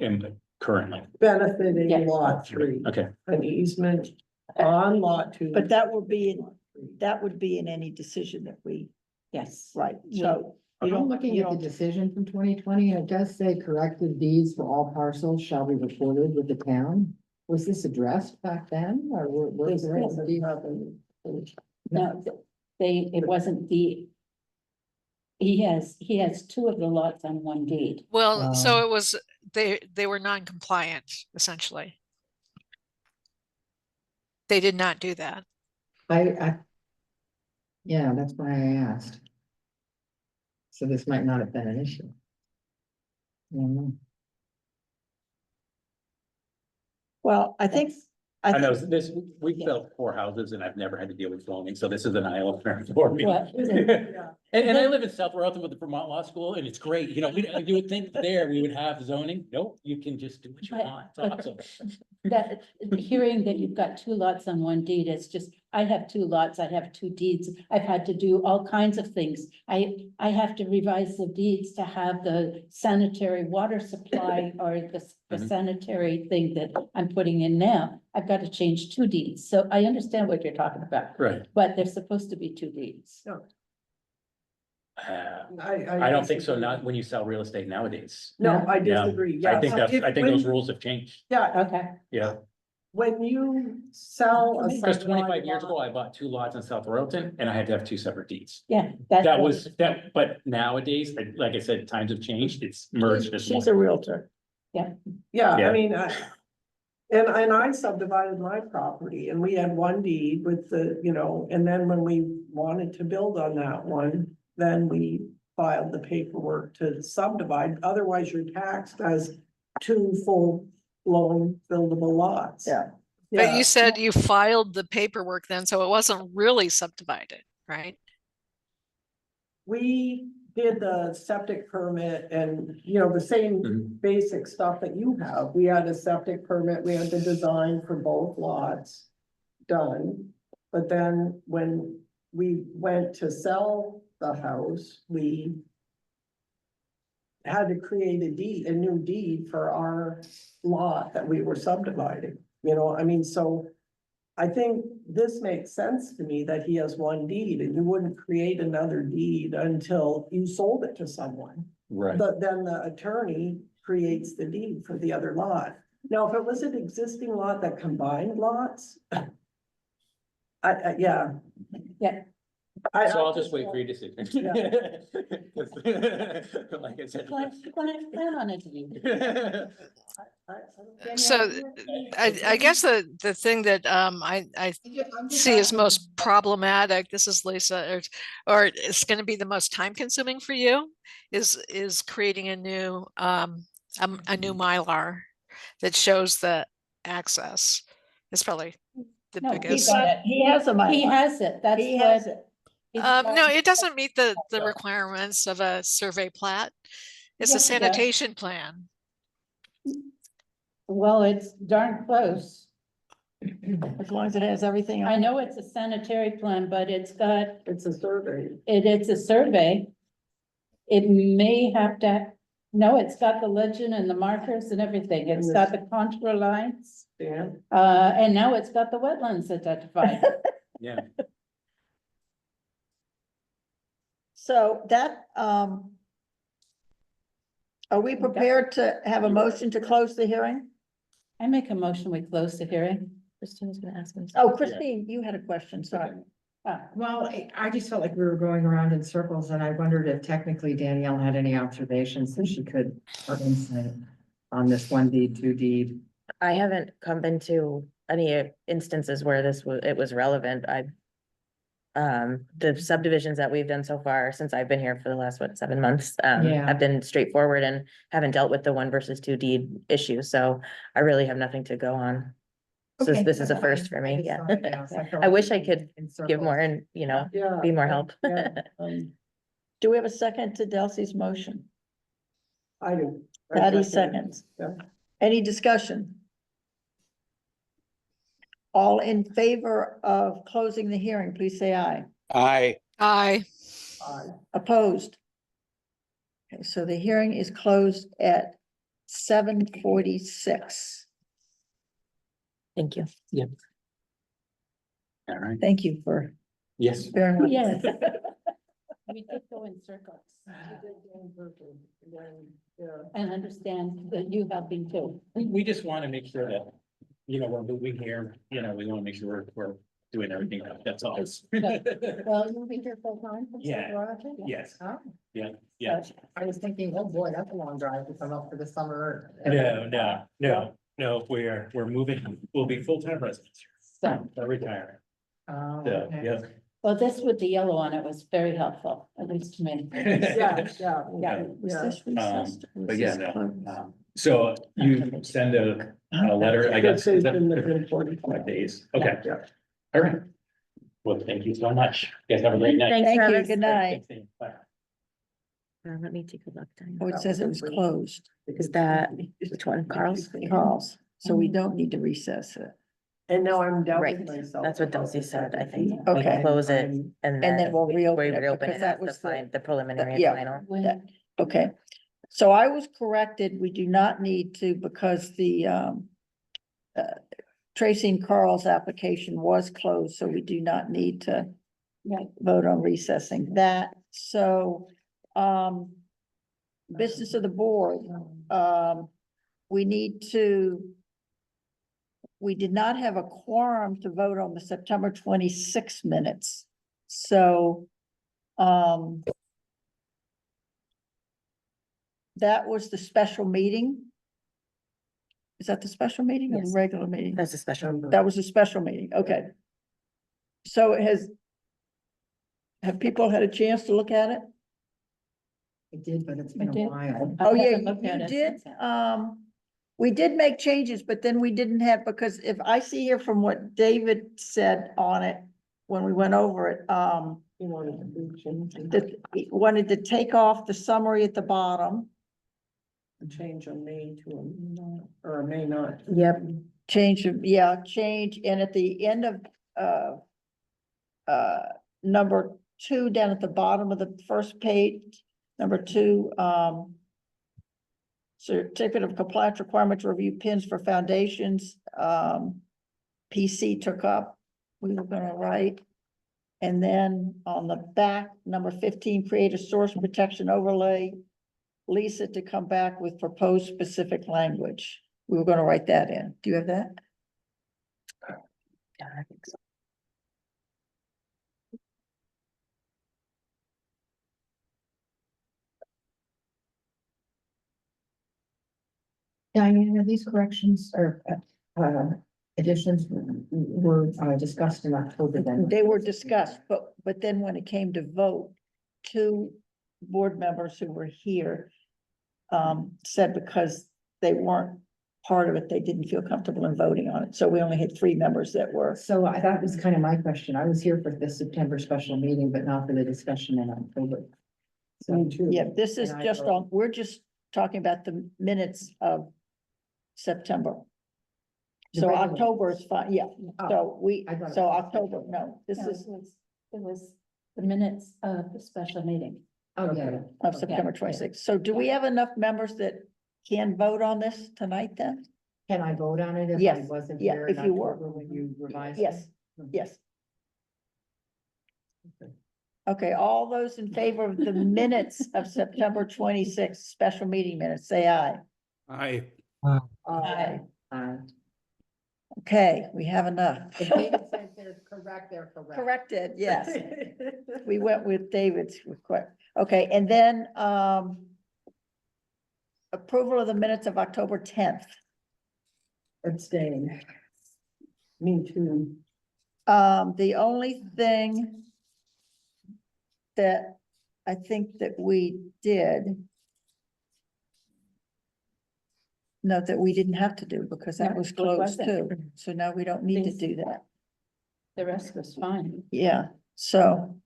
And currently, Benefiting Yes. lot 3, okay, an easement on lot 2. But that will be, that would be in any decision that we, Yes. right, so. you I'm don't- looking you at the don't- decision from 2020, and it does say corrected deeds for all parcels shall be recorded with the town. Was this addressed back then, or were This there hasn't deeds? happened. No, it wasn't he has 2 of the lots on one deed. Well, so Wow. it was, they were non-compliant, essentially. They did not do that. Yeah, that's why I asked. So this might not have been an issue. Well, I think, I know think, this, we've built 4 houses and I've never had to deal with zoning, so this is an eye opener for me. Well, And I live in South Royalton with the Vermont Law School, and it's great, you know, you would think there we would have zoning, nope, you can just do what you But- want, it's but- awesome. That, hearing that you've got 2 lots on one deed, it's just, I have 2 lots, I have 2 deeds. I've had to do all kinds of things. I have to revise the deeds to have the sanitary water supply or the Mhm. sanitary thing that I'm putting in now. I've got to change 2 deeds. So I understand what you're talking about, Right. but there's supposed to be 2 deeds. I don't think so, disagree. not when you sell real estate nowadays. No, I Yeah. disagree, yeah. I think So that's, if- I think when- those rules have changed, Yeah, Okay. yeah. when you sell. a Because 25 subdivided years lot- ago, I bought 2 lots in South Royalton and I had to have 2 separate deeds. Yeah. That's That what- was, that, but nowadays, like I said, times have changed, it's merged as she's a one. realtor. Yeah, Yeah. I mean, and I subdivided my property and we had one deed with the, you know, and then when we wanted to build on that one, then we filed the paperwork to subdivide, otherwise you're taxed as 2 full-blown buildable lots. Yeah. But you said you filed the paperwork then, so it wasn't really subdivided, right? We did the septic permit and, you know, the same Mhm. basic stuff that you have. We had a septic permit, we had the design for both lots done. But then when we went to sell the house, we had to create a new deed for our lot that we were subdividing, you know, I mean, so I think this makes sense to me that he has one deed and you wouldn't create another deed until you sold it to someone. Right. But then the attorney creates the deed for the other lot. Now, if it was an existing lot that combined lots. Yeah. Yeah. So I'll just wait for your decision. Like I said. Plan on interviewing. So I guess the thing that I see as most problematic, this is Lisa, or it's gonna be the most time consuming for you, is creating a new Mylar that shows the access. It's probably the No, biggest. He has a Mylar. He has it. That's He has what. it. he's No, got- it doesn't meet the requirements of a survey plat. It's a Yes, it does. sanitation plan. Well, it's darn close. As long as it has everything. I know it's a sanitary plan, but it's It's a survey. it's a survey. It may have to, no, it's got the legend and the markers and everything. It's got the contour lines. Yeah. And now it's got the wetlands identified. Yeah, So that, are we prepared to have a motion to close the hearing? I make a motion, we close the hearing. Christina's gonna ask him. Oh, Christine, you had a question, sorry. Well, I just felt like we were going around in circles and I wondered if technically Danielle had any observations that she could, or insight on this 1 deed, 2 deed. I haven't come into any instances where it was relevant. The subdivisions that we've done so far, since I've been here for the last, 7 months, Yeah. have been straightforward and haven't dealt with the 1 versus 2 deed issue, so I really have nothing to go on. So Okay, this is a I- first for I me, just yeah. thought I'd ask. I felt I wish I like could in Give more circles. and, Yeah. be more help. Yeah, Do we have a second to Delsey's motion? I do. Patty seconds. Yeah. Any discussion? All in favor of closing the hearing, please say aye. Aye. Aye. Opposed? Okay, so the hearing is closed at 7:46. Thank you. All right, Thank you for yes. bearing with us. Yes. We did go in circles and understand that you have been too. We just want to make sure that, you know, we're moving here, you know, we want to make sure we're doing everything right, that's all. Well, you'll be here full time? Yeah. Yes, Oh, yeah, yeah. I was thinking, oh boy, that's a long drive to come up for the summer. No, we're moving, we'll be full-time residents, So, so retiring. Oh, So, okay. yeah. well, this with the yellow on it was very helpful, at least to me. Yeah. Yeah. Was this recessed or was But yeah, this no, closed? so you send a letter, I guess. is that- In the 10:45. 5 days, okay, Yeah. all right. Well, thank you so much, you guys have a great night. Thanks, Thank you, Travis. good night. Bye. Let me take a look. Diane. Oh, it says it was closed. Is that, which one, Carl's? Carl's, so we don't need to recess it. And now I'm doubting Right, myself. that's what about Dulcie this said, I application. think. Okay. Close it and then we'll reopen it, reopen because it that as the was the- fine, the preliminary and yeah. final. That- Okay, so I was corrected, we do not need to, because the Tracy and Carl's application was closed, so we do not need to vote on recessing that, so, business of the board, we did not have a quorum to vote on the September 26 minutes, so, that was the special meeting. Is that the special meeting or the Yes. regular meeting? That's a special. That was a special meeting, okay. So have people had a chance to look at it? I did, but it's been I a did. while. Oh, yeah, haven't looked at you it did, since then. we did make changes, but then we didn't have, because if I see here from what David said on it, when we went over it, You wanted to do change. that he wanted to take off the summary at the bottom. Change a May to a not, or a May not. Yep. Change, and at the end of, number 2, down at the bottom of the first page, number 2, certificate of compliance requirement to review pins for foundations, PC took up, we were gonna write. And then on the back, number 15, create a source protection overlay. Lisa to come back with proposed specific language. We were gonna write that in. Do you have that? Yeah, I think so. Diana, these corrections or additions were discussed in October then? They were discussed, but then when it came to vote, 2 board members who were here said because they weren't part of it, they didn't feel comfortable in voting on it. So we only had 3 members that were. So that was kind of my question. I was here for the September special meeting, but not for the discussion in October. So, Me too. Yeah, this is And I just vote. on, we're just talking about the minutes of September. The So regular October is fine, yeah, Oh, so I thought it so was October, September. no, this No, is it was the minutes of the special meeting. Oh, yeah. of September 26th. So do we have enough members that can vote on this tonight then? Can I vote on it if I Yes, wasn't yeah, here if in you were. October when you revised? Yes, it? yes. Okay, all those in favor of the minutes of September 26th, special meeting minutes, say aye. Aye. Aye. Aye. Okay, we have enough. If David says they're correct, they're correct. Corrected, yes. We went with David's request. Okay, and then, approval of the minutes of October 10th. Abstain. Me too. The only thing that I think that we did, no, that we didn't have to do because that No, was it closed wasn't. too. So now we don't need to These- do that. The rest was fine. Yeah, so,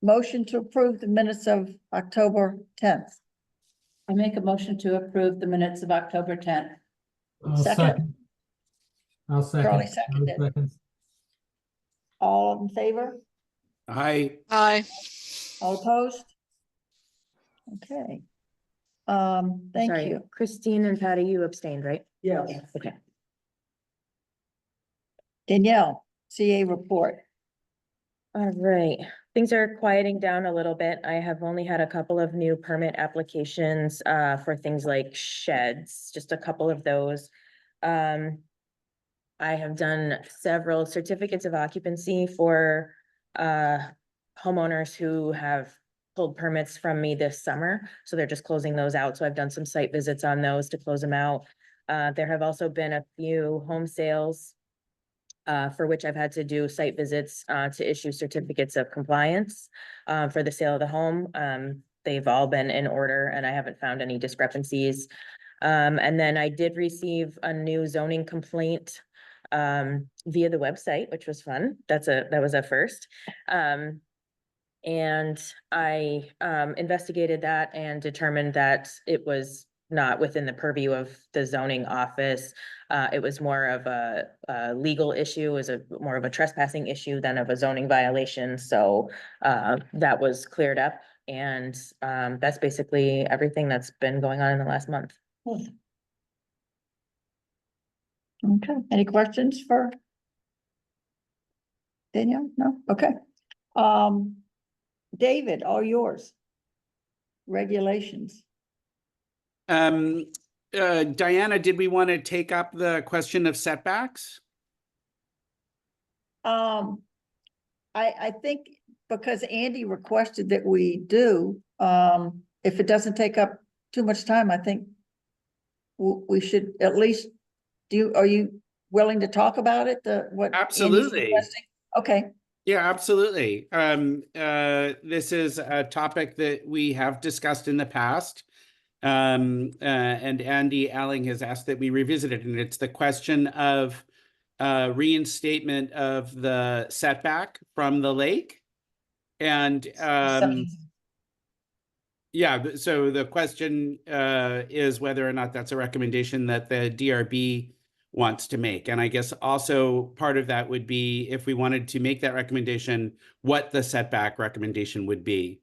motion to approve the minutes of October 10th. I make a motion to approve the minutes of October 10th. I'll Second. second. I'll second. Charlie seconded. Charlie seconds. All in favor? Hi. Aye. All opposed? Okay. Thank Sorry, you. Christine and Patty, you abstained, right? Yes. Okay. Danielle, CA report. All right, things are quieting down a little bit. I have only had a couple of new permit applications for things like sheds, just a couple of those. I have done several certificates of occupancy for homeowners who have pulled permits from me this summer, so they're just closing those out. So I've done some site visits on those to close them out. There have also been a few home sales for which I've had to do site visits to issue certificates of compliance for the sale of the home. They've all been in order and I haven't found any discrepancies. And then I did receive a new zoning complaint via the website, which was fun. That was a first. And I investigated that and determined that it was not within the purview of the zoning office. It was more of a legal issue, more of a trespassing issue than of a zoning violation. So that was cleared up. And that's basically everything that's been going on in the last month. Okay, any questions for Danielle? No? Okay. David, all yours. Regulations. Diana, did we want to take up the question of setbacks? I think because Andy requested that we do, if it doesn't take up too much time, I think we should at least are you willing to talk about it? What Andy's Absolutely. requesting? Okay. Yeah, absolutely. This is a topic that we have discussed in the past. And Andy Alling has asked that we revisit it, and it's the question of reinstatement of the setback from the lake. And yeah, so the question is whether or not that's a recommendation that the DRB wants to make. And I guess also part of that would be, if we wanted to make that recommendation, what the setback recommendation would be.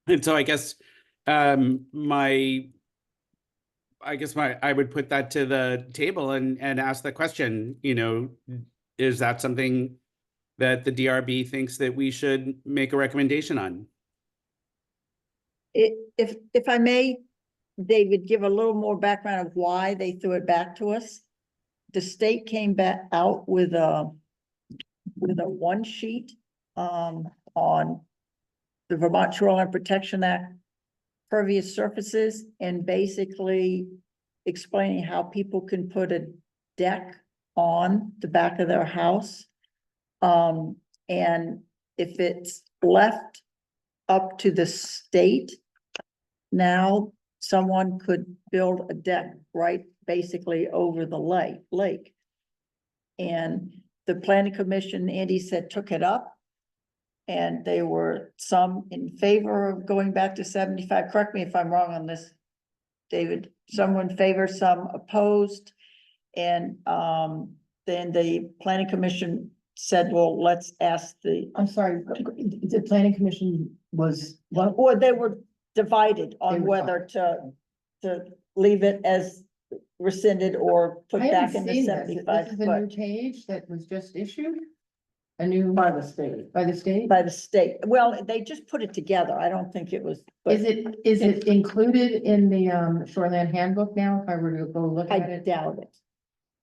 And so I guess I would put that to the table and ask the question, is that something that the DRB thinks that we should make a recommendation on? If I may, David, give a little more background of why they threw it back to us. The state came back out with a one sheet on the Vermont Shoreline Protection Act pervious surfaces, and basically explaining how people can put a deck on the back of their house. And if it's left up to the state, now someone could build a deck right basically over the lake. And the planning commission, Andy said, took it up. And they were some in favor of going back to 75. Correct me if I'm wrong on this, David. Some in favor, some opposed. And then the planning commission said, well, let's ask I'm sorry, the planning commission was what? or they were divided on whether to leave it as rescinded or put I back haven't in the seen this. 75 This is a new foot. page that was just issued? A new? By the state. By the state? By the state. Well, they just put it together. I don't think it was. But Is it included in the shoreland handbook now, if I were to go look I at it? doubt it.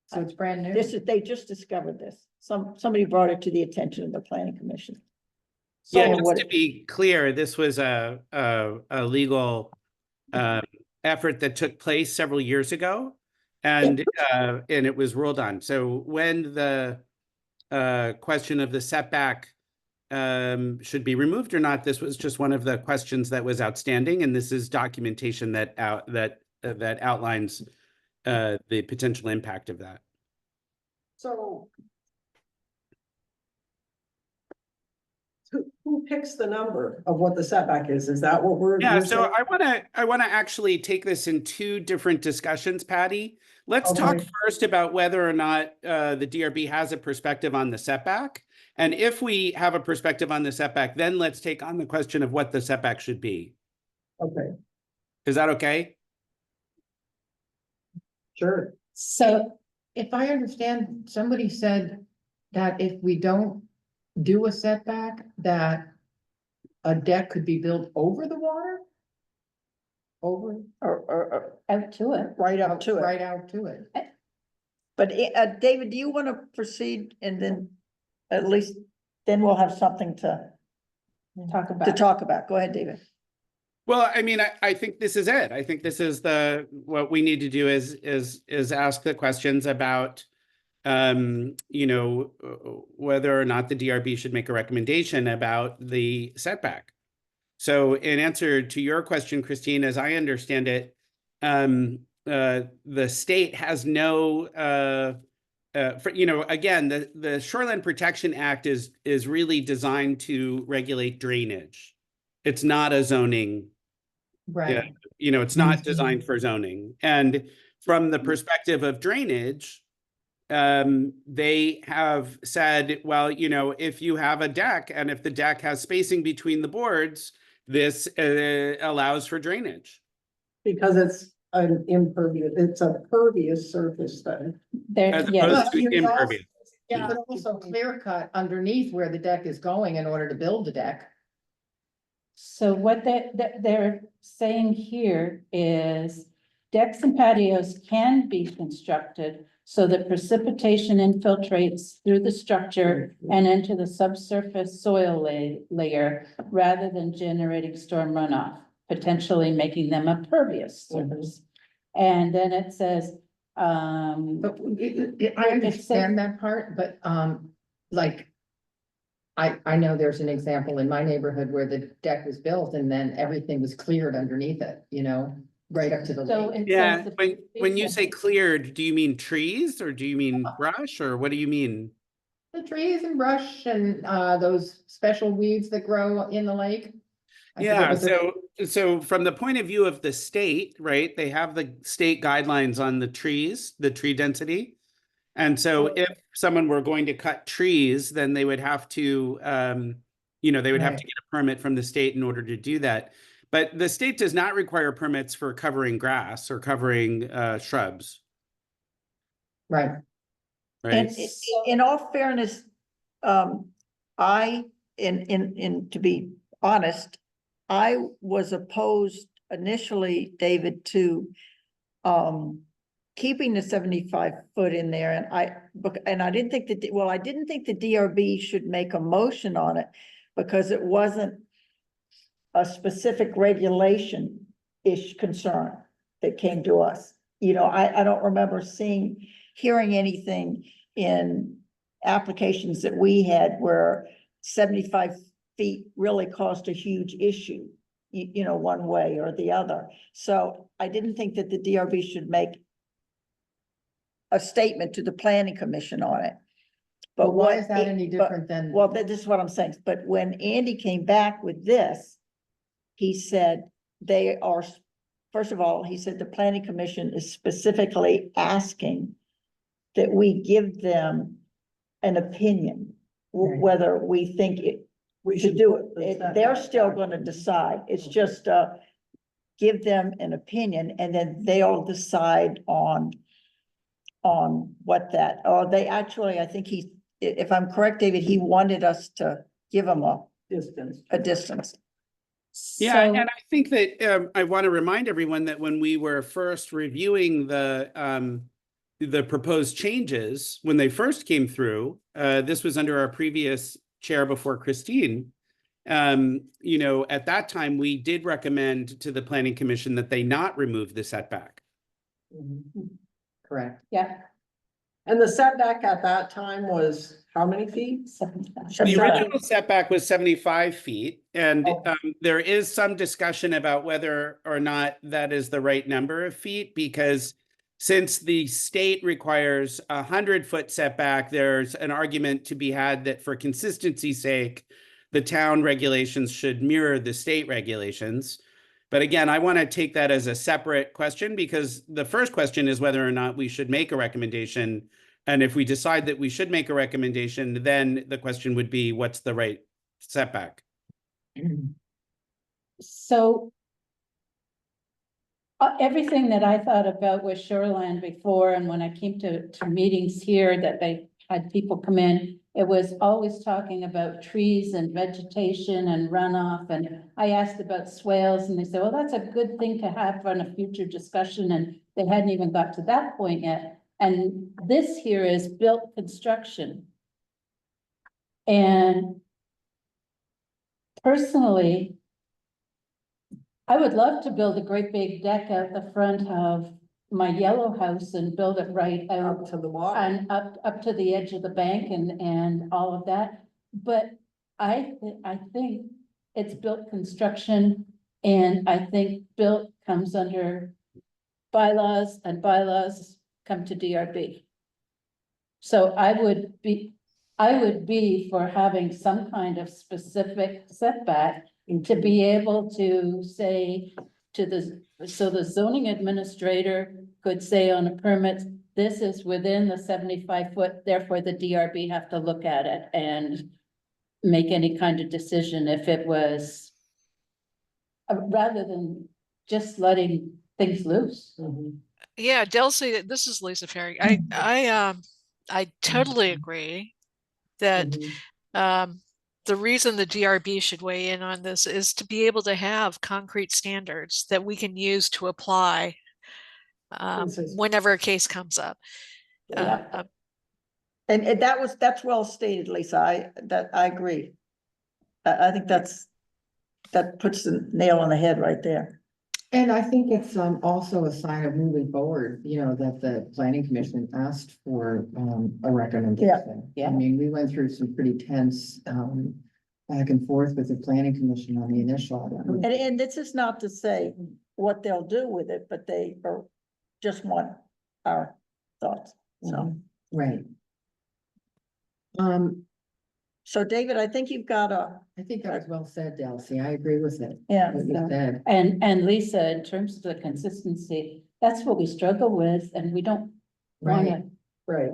So it's brand new? They just discovered this. Somebody brought it to the attention of the planning commission. Yeah, So just what to be clear, this was a legal effort that took place several years ago, and it was ruled on. So when the question of the setback should be removed or not, this was just one of the questions that was outstanding, and this is documentation that outlines the potential impact of that. So who picks the number of what the setback is? Is that what we're? Yeah, you're so saying? I wanna actually take this in two different discussions, Patty. Let's talk Okay. first about whether or not the DRB has a perspective on the setback. And if we have a perspective on the setback, then let's take on the question of what the setback should be. Okay, Is that okay? sure. So if I understand, somebody said that if we don't do a setback, that a deck could be built over the water? Over, Or Out to it. right up to it. right out to it. But David, do you want to proceed and then at least, then we'll have something to Talk about. talk about. Go ahead, David. Well, I mean, I think this is it. I think this is what we need to do is ask the questions about, you know, whether or not the DRB should make a recommendation about the setback. So in answer to your question, Christine, as I understand it, the state has no, you know, again, the Shoreline Protection Act is really designed to regulate drainage. It's not a zoning. Right. You know, it's not designed for zoning. And from the perspective of drainage, they have said, well, you know, if you have a deck and if the deck has spacing between the boards, this allows for drainage. Because it's an impervious, it's a pervious surface then. There, As yeah, opposed to You could also- impervious. You could also clear cut underneath where the deck is going in order to build the deck. so what they're saying here is decks and patios can be constructed so that precipitation infiltrates through the structure and into the subsurface soil layer rather than generating storm runoff, potentially making them a pervious surface. And then it says, But I understand that part, but like. I know there's an example in my neighborhood where the deck was built and then everything was cleared underneath it, you know, right up to the so lake. it Yeah, says. when you say cleared, do you mean trees or do you mean brush or what do you mean? The trees and brush and those special weeds that grow in the lake. I forget Yeah, what they're- so from the point of view of the state, right, they have the state guidelines on the trees, the tree density. And so if someone were going to cut trees, then they would have to, you know, they would have to get a permit from the state in order to do that. But the state does not require permits for covering grass or covering shrubs, Right. right? And in all fairness, to be honest, I was opposed initially, David, to keeping the 75 foot in there, and I didn't think that, I didn't think the DRB should make a motion on it because it wasn't a specific regulation-ish concern that came to us. You know, I don't remember hearing anything in applications that we had where 75 feet really caused a huge issue, you know, one way or the other. So I didn't think that the DRB should make a statement to the planning commission on it. But why is that any different than? Well, this is what I'm saying, but when Andy came back with this, he said they are, first of all, he said the planning commission is specifically asking that we give them an opinion, whether we think we should do it. They're still gonna decide. It's just, give them an opinion and then they'll decide on what that, or they actually, I think if I'm correct, David, he wanted us to give him a distance. Yeah, and I think that I want to remind everyone that when we were first reviewing the proposed changes, when they first came through, this was under our previous chair before Christine. You know, at that time, we did recommend to the planning commission that they not remove the setback. Correct. Yeah. And the setback at that time was how many feet? The original setback was 75 feet, and there is some discussion about whether or not that is the right number of feet, because since the state requires 100-foot setback, there's an argument to be had that for consistency's sake, the town regulations should mirror the state regulations. But again, I want to take that as a separate question, because the first question is whether or not we should make a recommendation. And if we decide that we should make a recommendation, then the question would be, what's the right setback? So everything that I thought about was shoreline before, and when I came to meetings here that they had people come in, it was always talking about trees and vegetation and runoff, and I asked about swales, and they said, well, that's a good thing to have on a future discussion, and they hadn't even got to that point yet. And this here is built construction. And personally, I would love to build a great big deck out the front of my yellow house and build it right out Up to the water. and up to the edge of the bank and all of that. But I think it's built construction, and I think built comes under bylaws, and bylaws come to DRB. So I would be for having some kind of specific setback to be able to say to the zoning administrator could say on a permit, this is within the 75-foot, therefore the DRB have to look at it and make any kind of decision if it was rather than just letting things loose. Yeah, Delcy, this is Lisa Ferry. I totally agree that the reason the DRB should weigh in on this is to be able to have concrete standards that we can use to apply whenever a case comes up. And that's well stated, Lisa. I agree. I think that puts the nail on the head right there. And I think it's also a sign of moving forward, you know, that the planning commission asked for a recommendation. Yeah. I mean, we went through some pretty tense back and forth with the planning commission on the initial. And this is not to say what they'll do with it, but they just want our thoughts, so. Right. So David, I think you've got I think that was well said, Delcy. I agree with it. yeah. What you said. And Lisa, in terms of the consistency, that's what we struggle with, and we don't Right, wanna. right.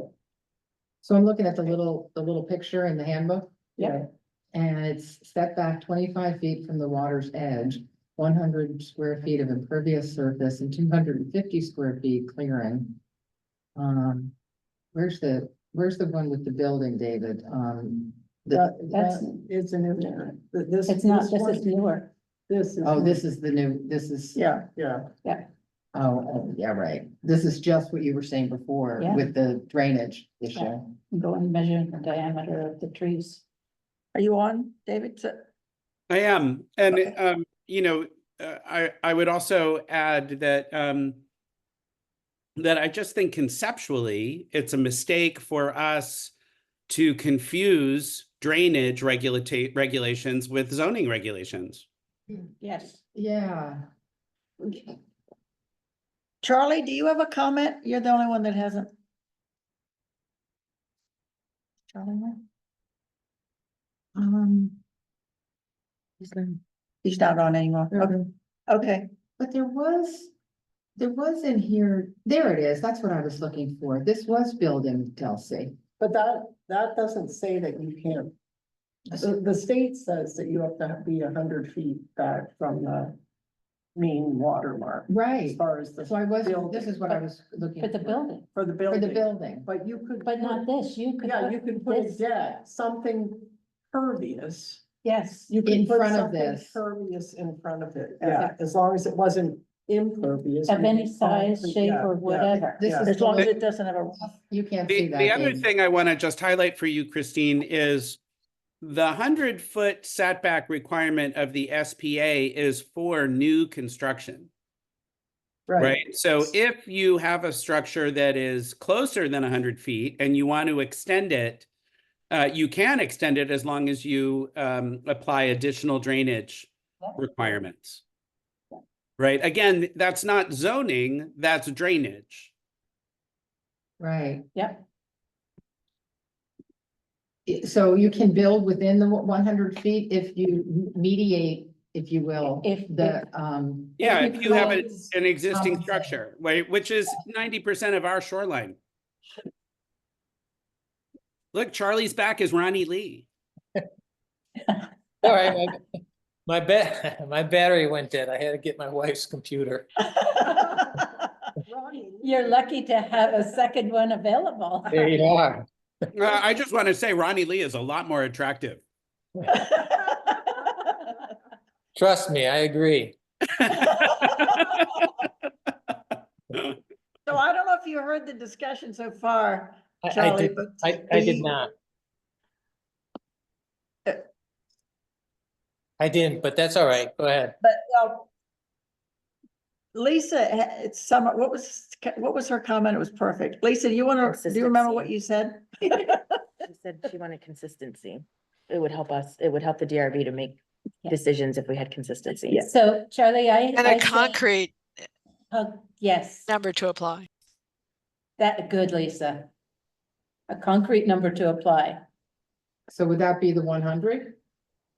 So I'm looking at the little picture in the handbook. Yeah. And it's set back 25 feet from the water's edge, 100 square feet of impervious surface and 250 square feet clearing. Where's the one with the building, David? That's, It's in there. it's not, this is newer. This is. Oh, this is the new, this is. Yeah. Oh, yeah, right. This is just what you were saying before Yeah. with the drainage issue. Yeah. Go and measure the diameter of the trees. Are you on, David? I am, and you know, I would also add that that I just think conceptually it's a mistake for us to confuse drainage regulations with zoning regulations. Yes. Yeah. Charlie, do you have a comment? You're the only one that hasn't. Charlie? He's not on anymore. Okay. But there was in here, there it is. That's what I was looking for. This was building, Kelsey. But that doesn't say that you can't. The state says that you have to be 100 feet back from the mean watermark. As Right. far as the. So I was, building. this is what I was looking For the building, For the For building. the building. But you could. but not this, you could. Yeah, you could put a this- deck, something pervious. Yes, You could In put front of something this. Pervious in front of it, yeah, as long as it wasn't impervious. of you any could size, concrete, shape, yeah, or yeah. whatever. This Yeah. is As long as it doesn't have a. You can't see that. The other in- thing I want to just highlight for you, Christine, is the 100-foot setback requirement of the SPA is for new construction, right? So if you have a structure that is closer than 100 feet and you want to extend it, you can extend it as long as you apply additional drainage requirements. Right? Again, that's not zoning, that's drainage. Right. Yep. So you can build within the 100 feet if you mediate, if you will, If- Yeah, if you have close an existing compensate. structure, which is 90% of our shoreline. Look, Charlie's back is Ronnie Lee. All right, my my battery went dead. I had to get my wife's computer. You're lucky to have a second one available. There you are. I just want to say Ronnie Lee is a lot more attractive. Trust me, I agree. So I don't know if you heard the discussion so far, I Charlie, did, but. I did not. I didn't, but that's all right. Go ahead. But, Lisa, it's summer, what was her comment? It was perfect. Lisa, do you remember what you said? She said she wanted consistency. It would help us, it would help the DRB to make decisions if we had consistency. Yes. So Charlie, And a concrete yes, number to apply. that good, Lisa. A concrete number to apply. So would that be the 100?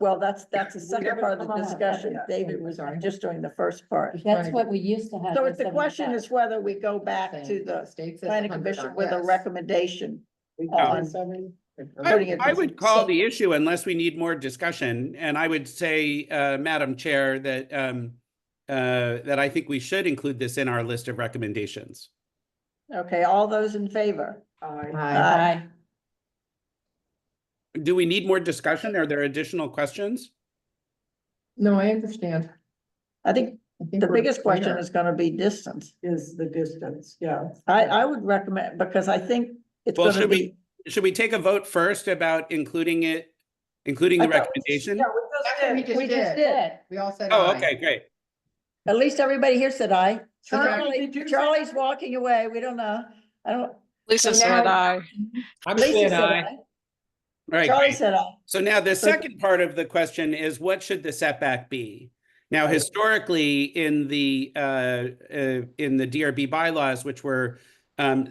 Well, that's the second part of the discussion. David was just doing the first part. That's what we used to have. So in it's the question 75. is whether we go back to the State says planning 100 commission on with a yes. recommendation. On I would call the issue unless we need more discussion, and I would say, Madam Chair, that that I think we should include this in our list of recommendations. Okay, all those in favor? Aye. Do we need more discussion? Are there additional questions? No, I understand. I think the biggest question is gonna be distance. Is the distance, yeah. I would recommend, because I think it's Well, gonna be. should we take a vote first about including the recommendation? Yeah, That's what we just did. We all said Oh, aye. okay, great. At least everybody here said aye. Charlie, did you say Charlie's walking away. We don't know. I don't. Lisa So said now- aye. I'm Lisa saying said aye. aye. All right, Charlie great. said aye. So now the So- second part of the question is, what should the setback be? Now, historically, in the DRB bylaws, which were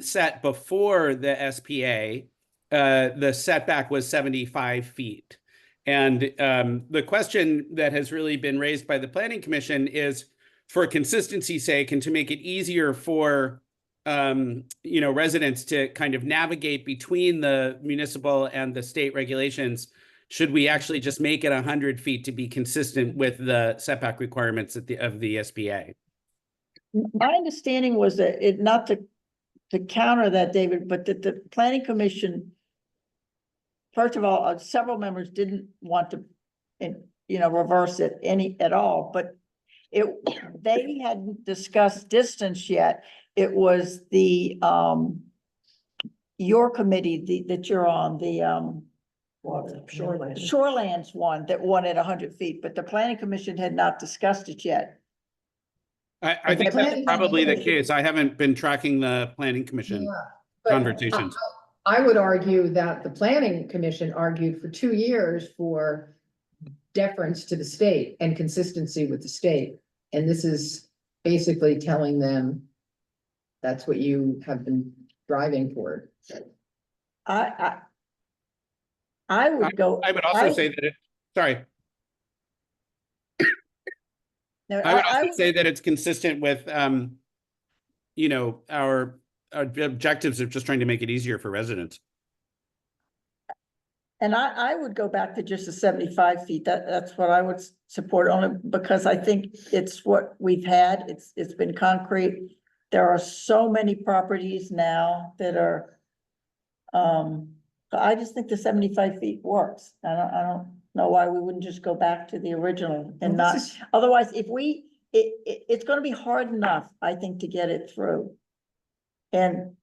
set before the SPA, the setback was 75 feet. And the question that has really been raised by the Planning Commission is, for consistency's sake and to make it easier for residents to kind of navigate between the municipal and the state regulations, should we actually just make it 100 feet to be consistent with the setback requirements of the SPA? My understanding was that not to counter that, David, but that the planning commission, first of all, several members didn't want to, reverse it at all, but they hadn't discussed distance yet. It was the, your committee, that you're on, the, Shoreline. Shorelands one that wanted 100 feet, but the planning commission had not discussed it yet. I think that's probably the case. I haven't been tracking the Planning Commission But conversations. I would argue that the planning commission argued for 2 years for deference to the state and consistency with the state. And this is basically telling them that's what you have been driving toward. I would go. I would also say that No, I would also say that it's consistent with, our objectives of just trying to make it easier for residents. And I would go back to just the 75 feet. That's what I would support, only because I think it's what we've had. It's been concrete. There are so many properties now that are, I just think the 75 feet works. I don't know why we wouldn't just go back to the original and not, otherwise, it's gonna be hard enough, I think, to get it through. And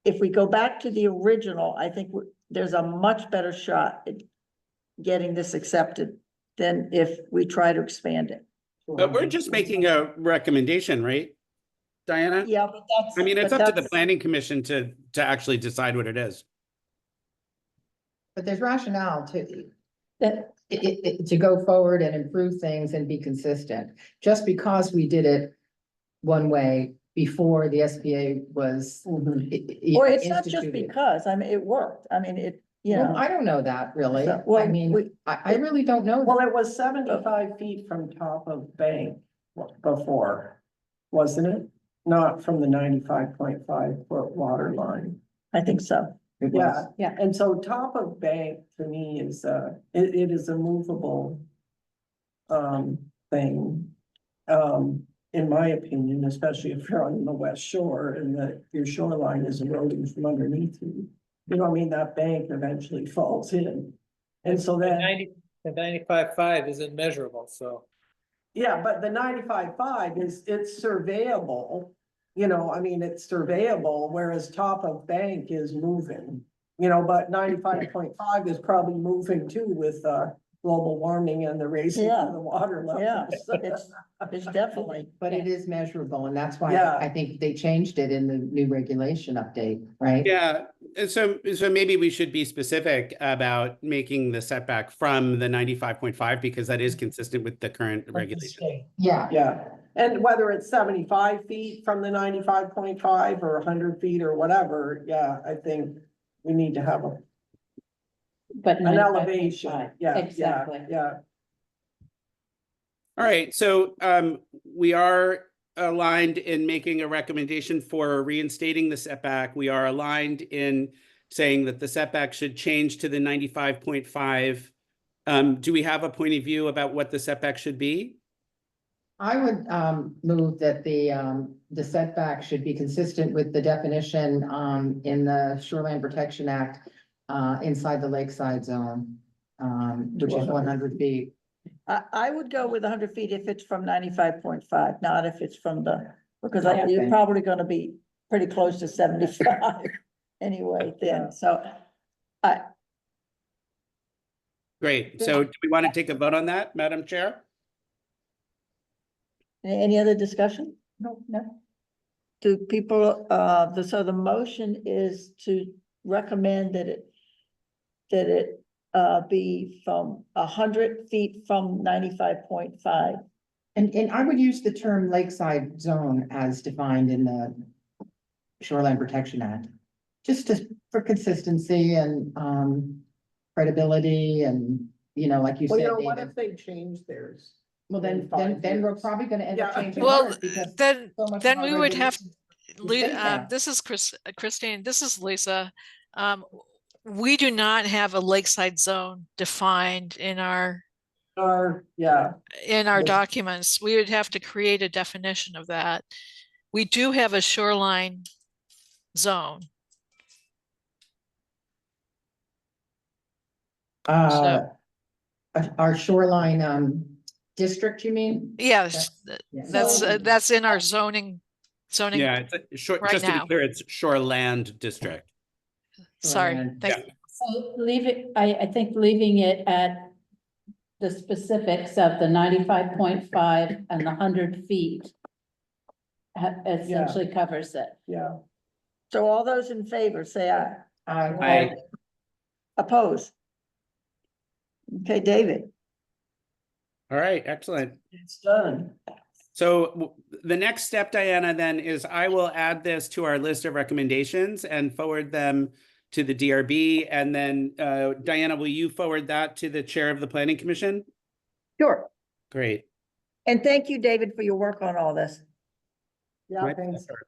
if we go back to the original, I think there's a much better shot at getting this accepted than if we try to expand it. But we're just making a recommendation, right, Diana? Yeah, but that's. I mean, it's but up to the that's- Planning Commission to actually decide what it is. But there's rationale to go forward and improve things and be consistent. Just because we did it one way before the SPA was. Well, it's not just instituted. because, I mean, it worked. I mean, Yeah. I don't know that really. So, well, I mean, I really don't know. Well, that. it was 75 feet from top of bank before, wasn't it? Not from the 95.5 foot water line. I think so. It Yeah, was. Yeah. and so top of bank to me is, it is a movable thing. In my opinion, especially if you're on the west shore and that your shoreline is eroding from underneath you. You know what I mean? That bank eventually falls in. And so then, The 95.5 isn't measurable, so. yeah, but the 95.5 it's surveyable. You know, I mean, it's surveyable, whereas top of bank is moving. You know, but 95.5 is probably moving too with global warming and the raising Yeah. of the water Yeah, levels. it's definitely. But it is measurable, and that's why Yeah. I think they changed it in the new regulation update, right? Yeah, and so maybe we should be specific about making the setback from the 95.5 because that is consistent with the current regulation. Yeah. Yeah, and whether it's 75 feet from the 95.5 or 100 feet or whatever, yeah, I think we need to have But an 95.5. elevation. Yeah, Exactly. yeah. All right, so we are aligned in making a recommendation for reinstating the setback. We are aligned in saying that the setback should change to the 95.5. Do we have a point of view about what the setback should be? I would move that the setback should be consistent with the definition in the Shoreline Protection Act inside the lakeside zone, which is 100 feet. I would go with 100 feet if it's from 95.5, not if it's from the, because Okay. you're probably gonna be pretty close to 75 anyway then, so. Great, so do we want to take a vote on that, Madam Chair? Any other discussion? No. Do people, so the motion is to recommend that it be from 100 feet from 95.5. And I would use the term lakeside zone as defined in the Shoreline Protection Act. Just for consistency and credibility and, like you Well, said, you know, what David. if they change theirs? Well, then in 5 we're years? probably gonna end up Yeah. changing Well, ours because then so much of our we would have, regulations state that. this is Christine, this is Lisa. We do not have a lakeside zone defined in our Yeah, Yes. documents. We would have to create a definition of that. We do have a shoreline zone. Our shoreline district, you mean? Yes, Yeah. that's in our zoning. Yeah, it's short, right just to be now. clear, it's Shoreland District. Sorry, Shoreland. thank So leave it, I think leaving it at the specifics of the 95.5 and the 100 feet essentially covers it. yeah. So all those in favor, say aye. Aye. Oppose? Okay, David. All right, excellent. It's done. So the next step, Diana, then is I will add this to our list of recommendations and forward them to the DRB. And then Diana, will you forward that to the chair of the Planning Commission? Sure. Great. And thank you, David, for your work on all this. Yeah, My thanks. pleasure.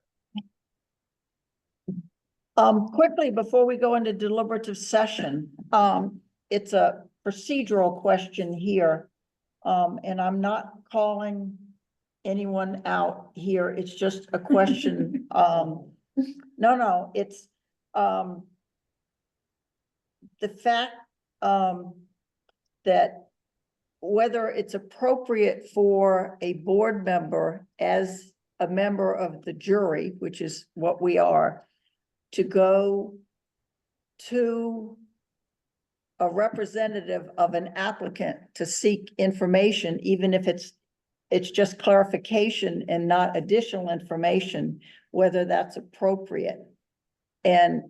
Quickly, before we go into deliberative session, it's a procedural question here. And I'm not calling anyone out here. It's just a question. No, it's, the fact, that whether it's appropriate for a board member as a member of the jury, which is what we are, to go to a representative of an applicant to seek information, even if it's just clarification and not additional information, whether that's appropriate. And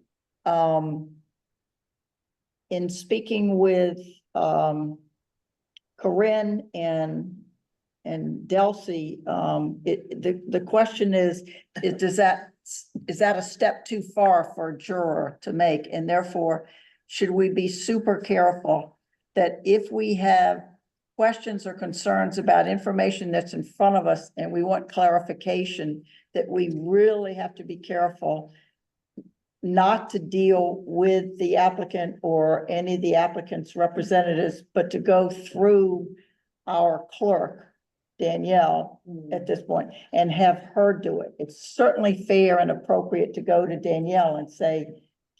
in speaking with Corinne and Delcy, the question is that a step too far for a juror to make? And therefore, should we be super careful that if we have questions or concerns about information that's in front of us and we want clarification, that we really have to be careful not to deal with the applicant or any of the applicant's representatives, but to go through our clerk, Danielle, at this point, and have her do it. It's certainly fair and appropriate to go to Danielle and say,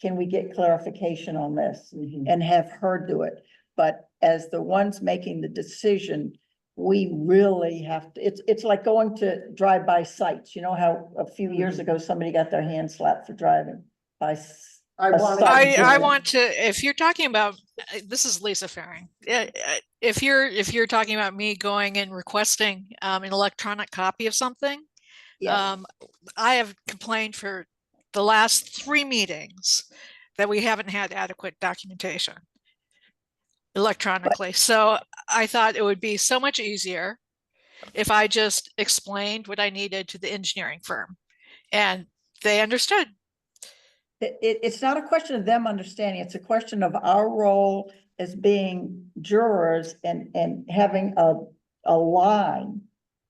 can we get clarification on this? And have her do it. But as the ones making the decision, we really have to, it's like going to drive-by sites. You know how a few years ago, somebody got their hand slapped for driving by I want I want to, if you're talking about, this is Lisa Faring. If you're talking about me going and requesting an electronic copy of something, I have complained for the last 3 meetings that we haven't had adequate documentation electronically. So I thought it would be so much easier if I just explained what I needed to the engineering firm and they understood. It's not a question of them understanding, it's a question of our role as being jurors and having a line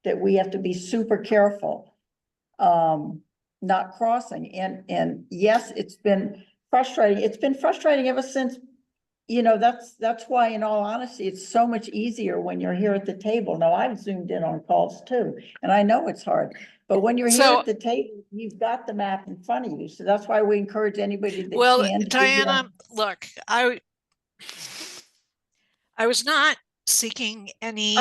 that we have to be super careful not crossing. And yes, it's been frustrating. It's been frustrating ever since, you know, that's why, in all honesty, it's so much easier when you're here at the table. Now, I've zoomed in on calls too, and I know it's hard. But when you're here at the table, you've got the map in front of you. So that's why we encourage anybody that Well, can. Diana, look, I was not seeking any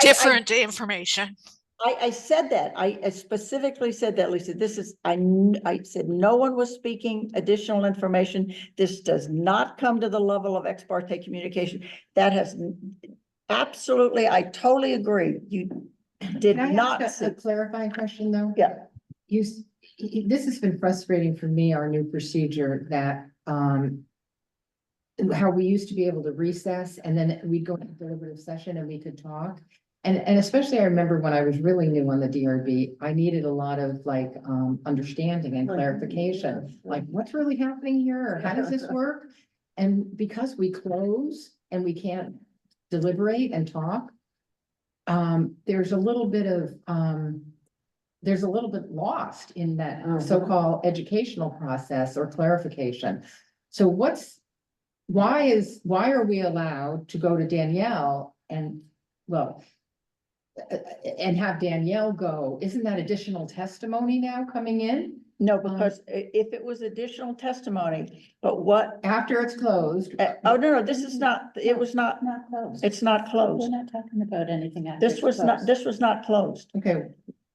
different information. I said that. I specifically said that, Lisa. This is, I said no one was speaking additional information. This does not come to the level of ex parte communication. That has absolutely, I totally agree. You did Can I not. ask a clarifying question though? Yeah. This has been frustrating for me, our new procedure that, how we used to be able to recess and then we'd go into deliberative session and we could talk. And especially I remember when I was really new on the DRB, I needed a lot of like, understanding and clarification, like what's really happening here? Or how does this work? And because we close and we can't deliberate and talk, there's a little bit lost in that so-called educational process or clarification. So why are we allowed to go to Danielle and, well, and have Danielle go? Isn't that additional testimony now coming in? No, because if it was additional testimony, but what? After it's closed. Oh, no, this is not, it was not. Not closed. It's not closed. We're not talking about anything after. This was not, this was not closed. Okay.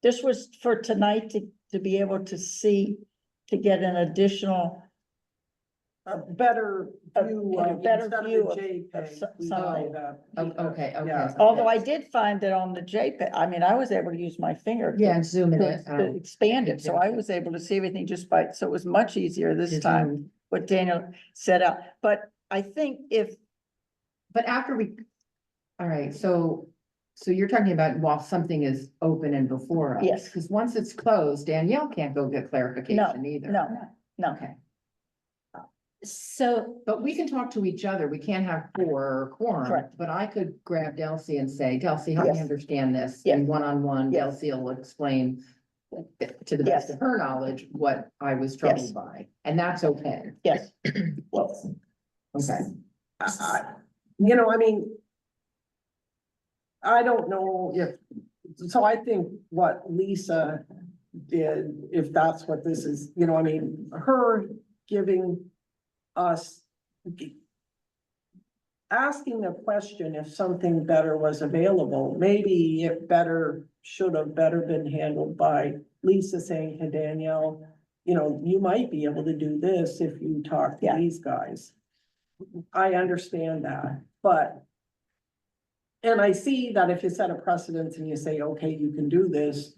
This was for tonight to be able to see, to get an additional. A better view of, better instead view of of the JPEG. we something. did, Okay. yeah. Although I did find that on the JPEG, I mean, I was able to use my finger. Yeah, and zoom it To out. expand it, so I was able to see everything just by, so it was much easier this time, what Daniel set out. But I think But after all right, so you're talking about while something is open and before us. Yes. Because once it's closed, Danielle can't go get clarification either. No. Okay. So, But we can talk to each other. We can't have quorum, Correct. but I could grab Delcy and say, Delcy, help me Yes. understand this. Yes. And one-on-one, Yes. Delcy will explain to the best of her knowledge what I was Yes. troubled by, and that's okay. Yes. Okay. You know, I mean, I don't know so I think what Lisa did, if that's what this is, you know, I mean, her giving us, asking a question if something better was available, maybe it should have better been handled by Lisa saying to Danielle, you know, you might be able to do this if you talk to these guys. I understand that, but and I see that if you set a precedence and you say, okay, you can do this.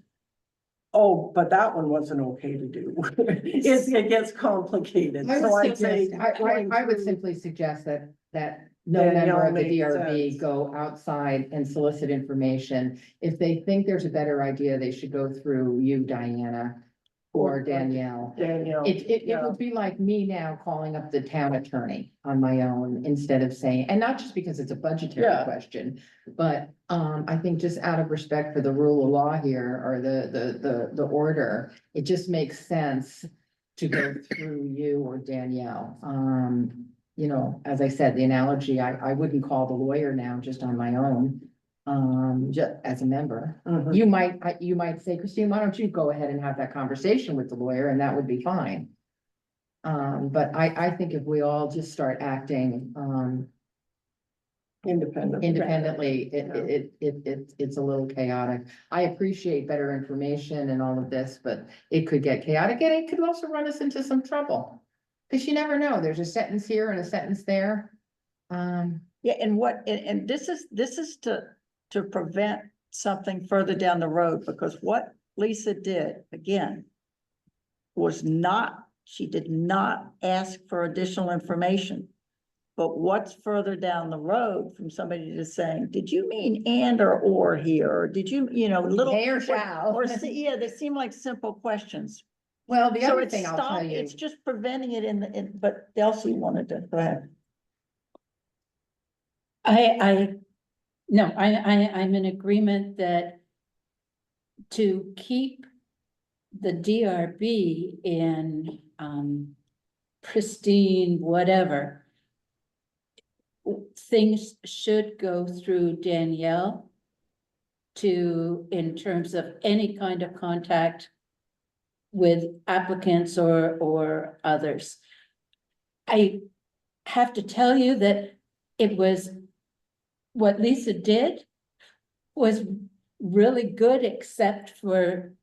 Oh, but that one wasn't okay to do. It gets complicated. I So would I'd say. suggest, I would simply suggest that no Danielle member of the makes DRB sense. go outside and solicit information. If they think there's a better idea, they should go through you, Diana. or Danielle. Danielle. It yeah. would be like me now calling up the town attorney on my own instead of saying, and not just because it's a budgetary Yeah. question. But I think just out of respect for the rule of law here or the order, it just makes sense to go through you or Danielle. You know, as I said, the analogy, I wouldn't call the lawyer now just on my own. Just as a member. Mhm. You might say, Christine, why don't you go ahead and have that conversation with the lawyer and that would be fine. But I think if we all just start acting, independently, it's a little chaotic. I appreciate better information and all of this, but it could get chaotic and it could also run us into some trouble. Cause you never know, there's a sentence here and a sentence there. Yeah, and this is to prevent something further down the road, because what Lisa did, again, was not, she did not ask for additional information. But what's further down the road from somebody just saying, did you mean and or here? Or did you, little. May or shall. Yeah, they seem like simple questions. Well, the So other it's thing I'll tell stop, you. it's just preventing it but Elsie wanted to, go ahead. I'm in agreement that to keep the DRB in, pristine, whatever, things should go through Danielle in terms of any kind of contact with applicants or others. I have to tell you that what Lisa did was really good, except for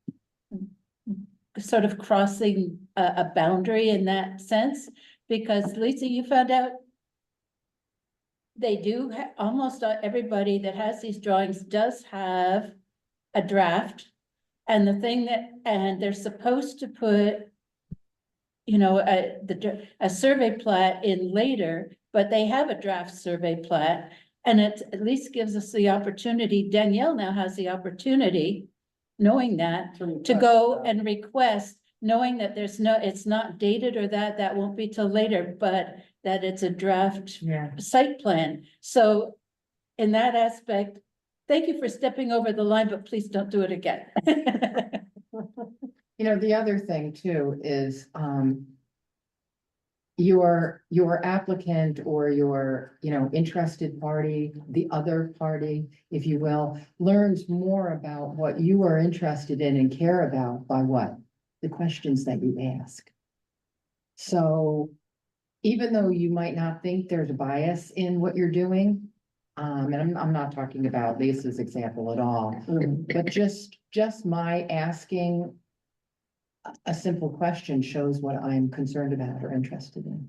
sort of crossing a boundary in that sense, because Lisa, you found out they do, almost everybody that has these drawings does have a draft. And and they're supposed to put, a survey plat in later, but they have a draft survey plat. And it at least gives us the opportunity, Danielle now has the opportunity, knowing that, to go and request, knowing that it's not dated or that won't be till later, but that it's a draft site plan. So in that aspect, thank you for stepping over the line, but please don't do it again. The other thing too is, your applicant or your, interested party, the other party, if you will, learns more about what you are interested in and care about by what? The questions that you ask. So even though you might not think there's a bias in what you're doing, and I'm not talking about Lisa's example at all, but just my asking a simple question shows what I'm concerned about or interested in.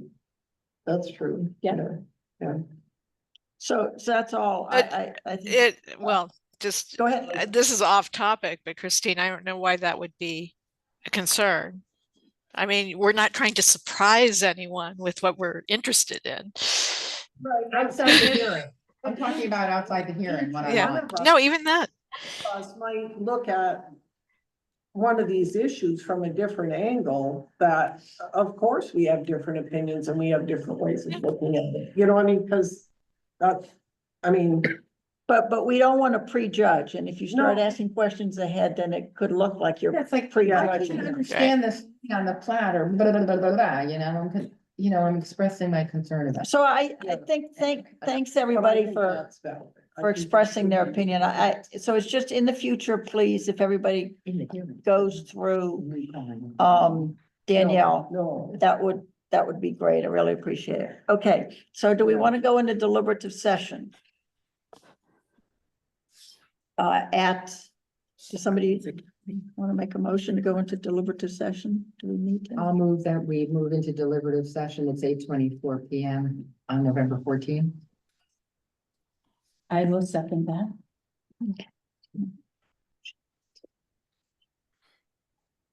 That's true. Yeah. Yeah. So that's all. But I think. Well, just, Go ahead. this is off topic, but Christine, I don't know why that would be a concern. I mean, we're not trying to surprise anyone with what we're interested in. Right. Outside the hearing. I'm talking about outside the hearing. What I Yeah, want. no, even that. Us might look at one of these issues from a different angle, that of course we have different opinions and we have different ways of looking at it. You know what I mean? Because that's, But we don't want to prejudge, and if you start No. asking questions ahead, then it could look like you're That's like, I prejudging. can understand this on the plat or blah, blah, blah, blah, blah, I'm expressing my concern about. So I think, thanks everybody for expressing their opinion. So it's just in the future, please, if everybody goes through, Danielle, No. that would be great. I really appreciate it. Okay, so do we want to go into deliberative session? Does somebody want to make a motion to go into deliberative session? Do we need to? I'll move that we move into deliberative session. It's 8:24 PM on November 14th. I will second that.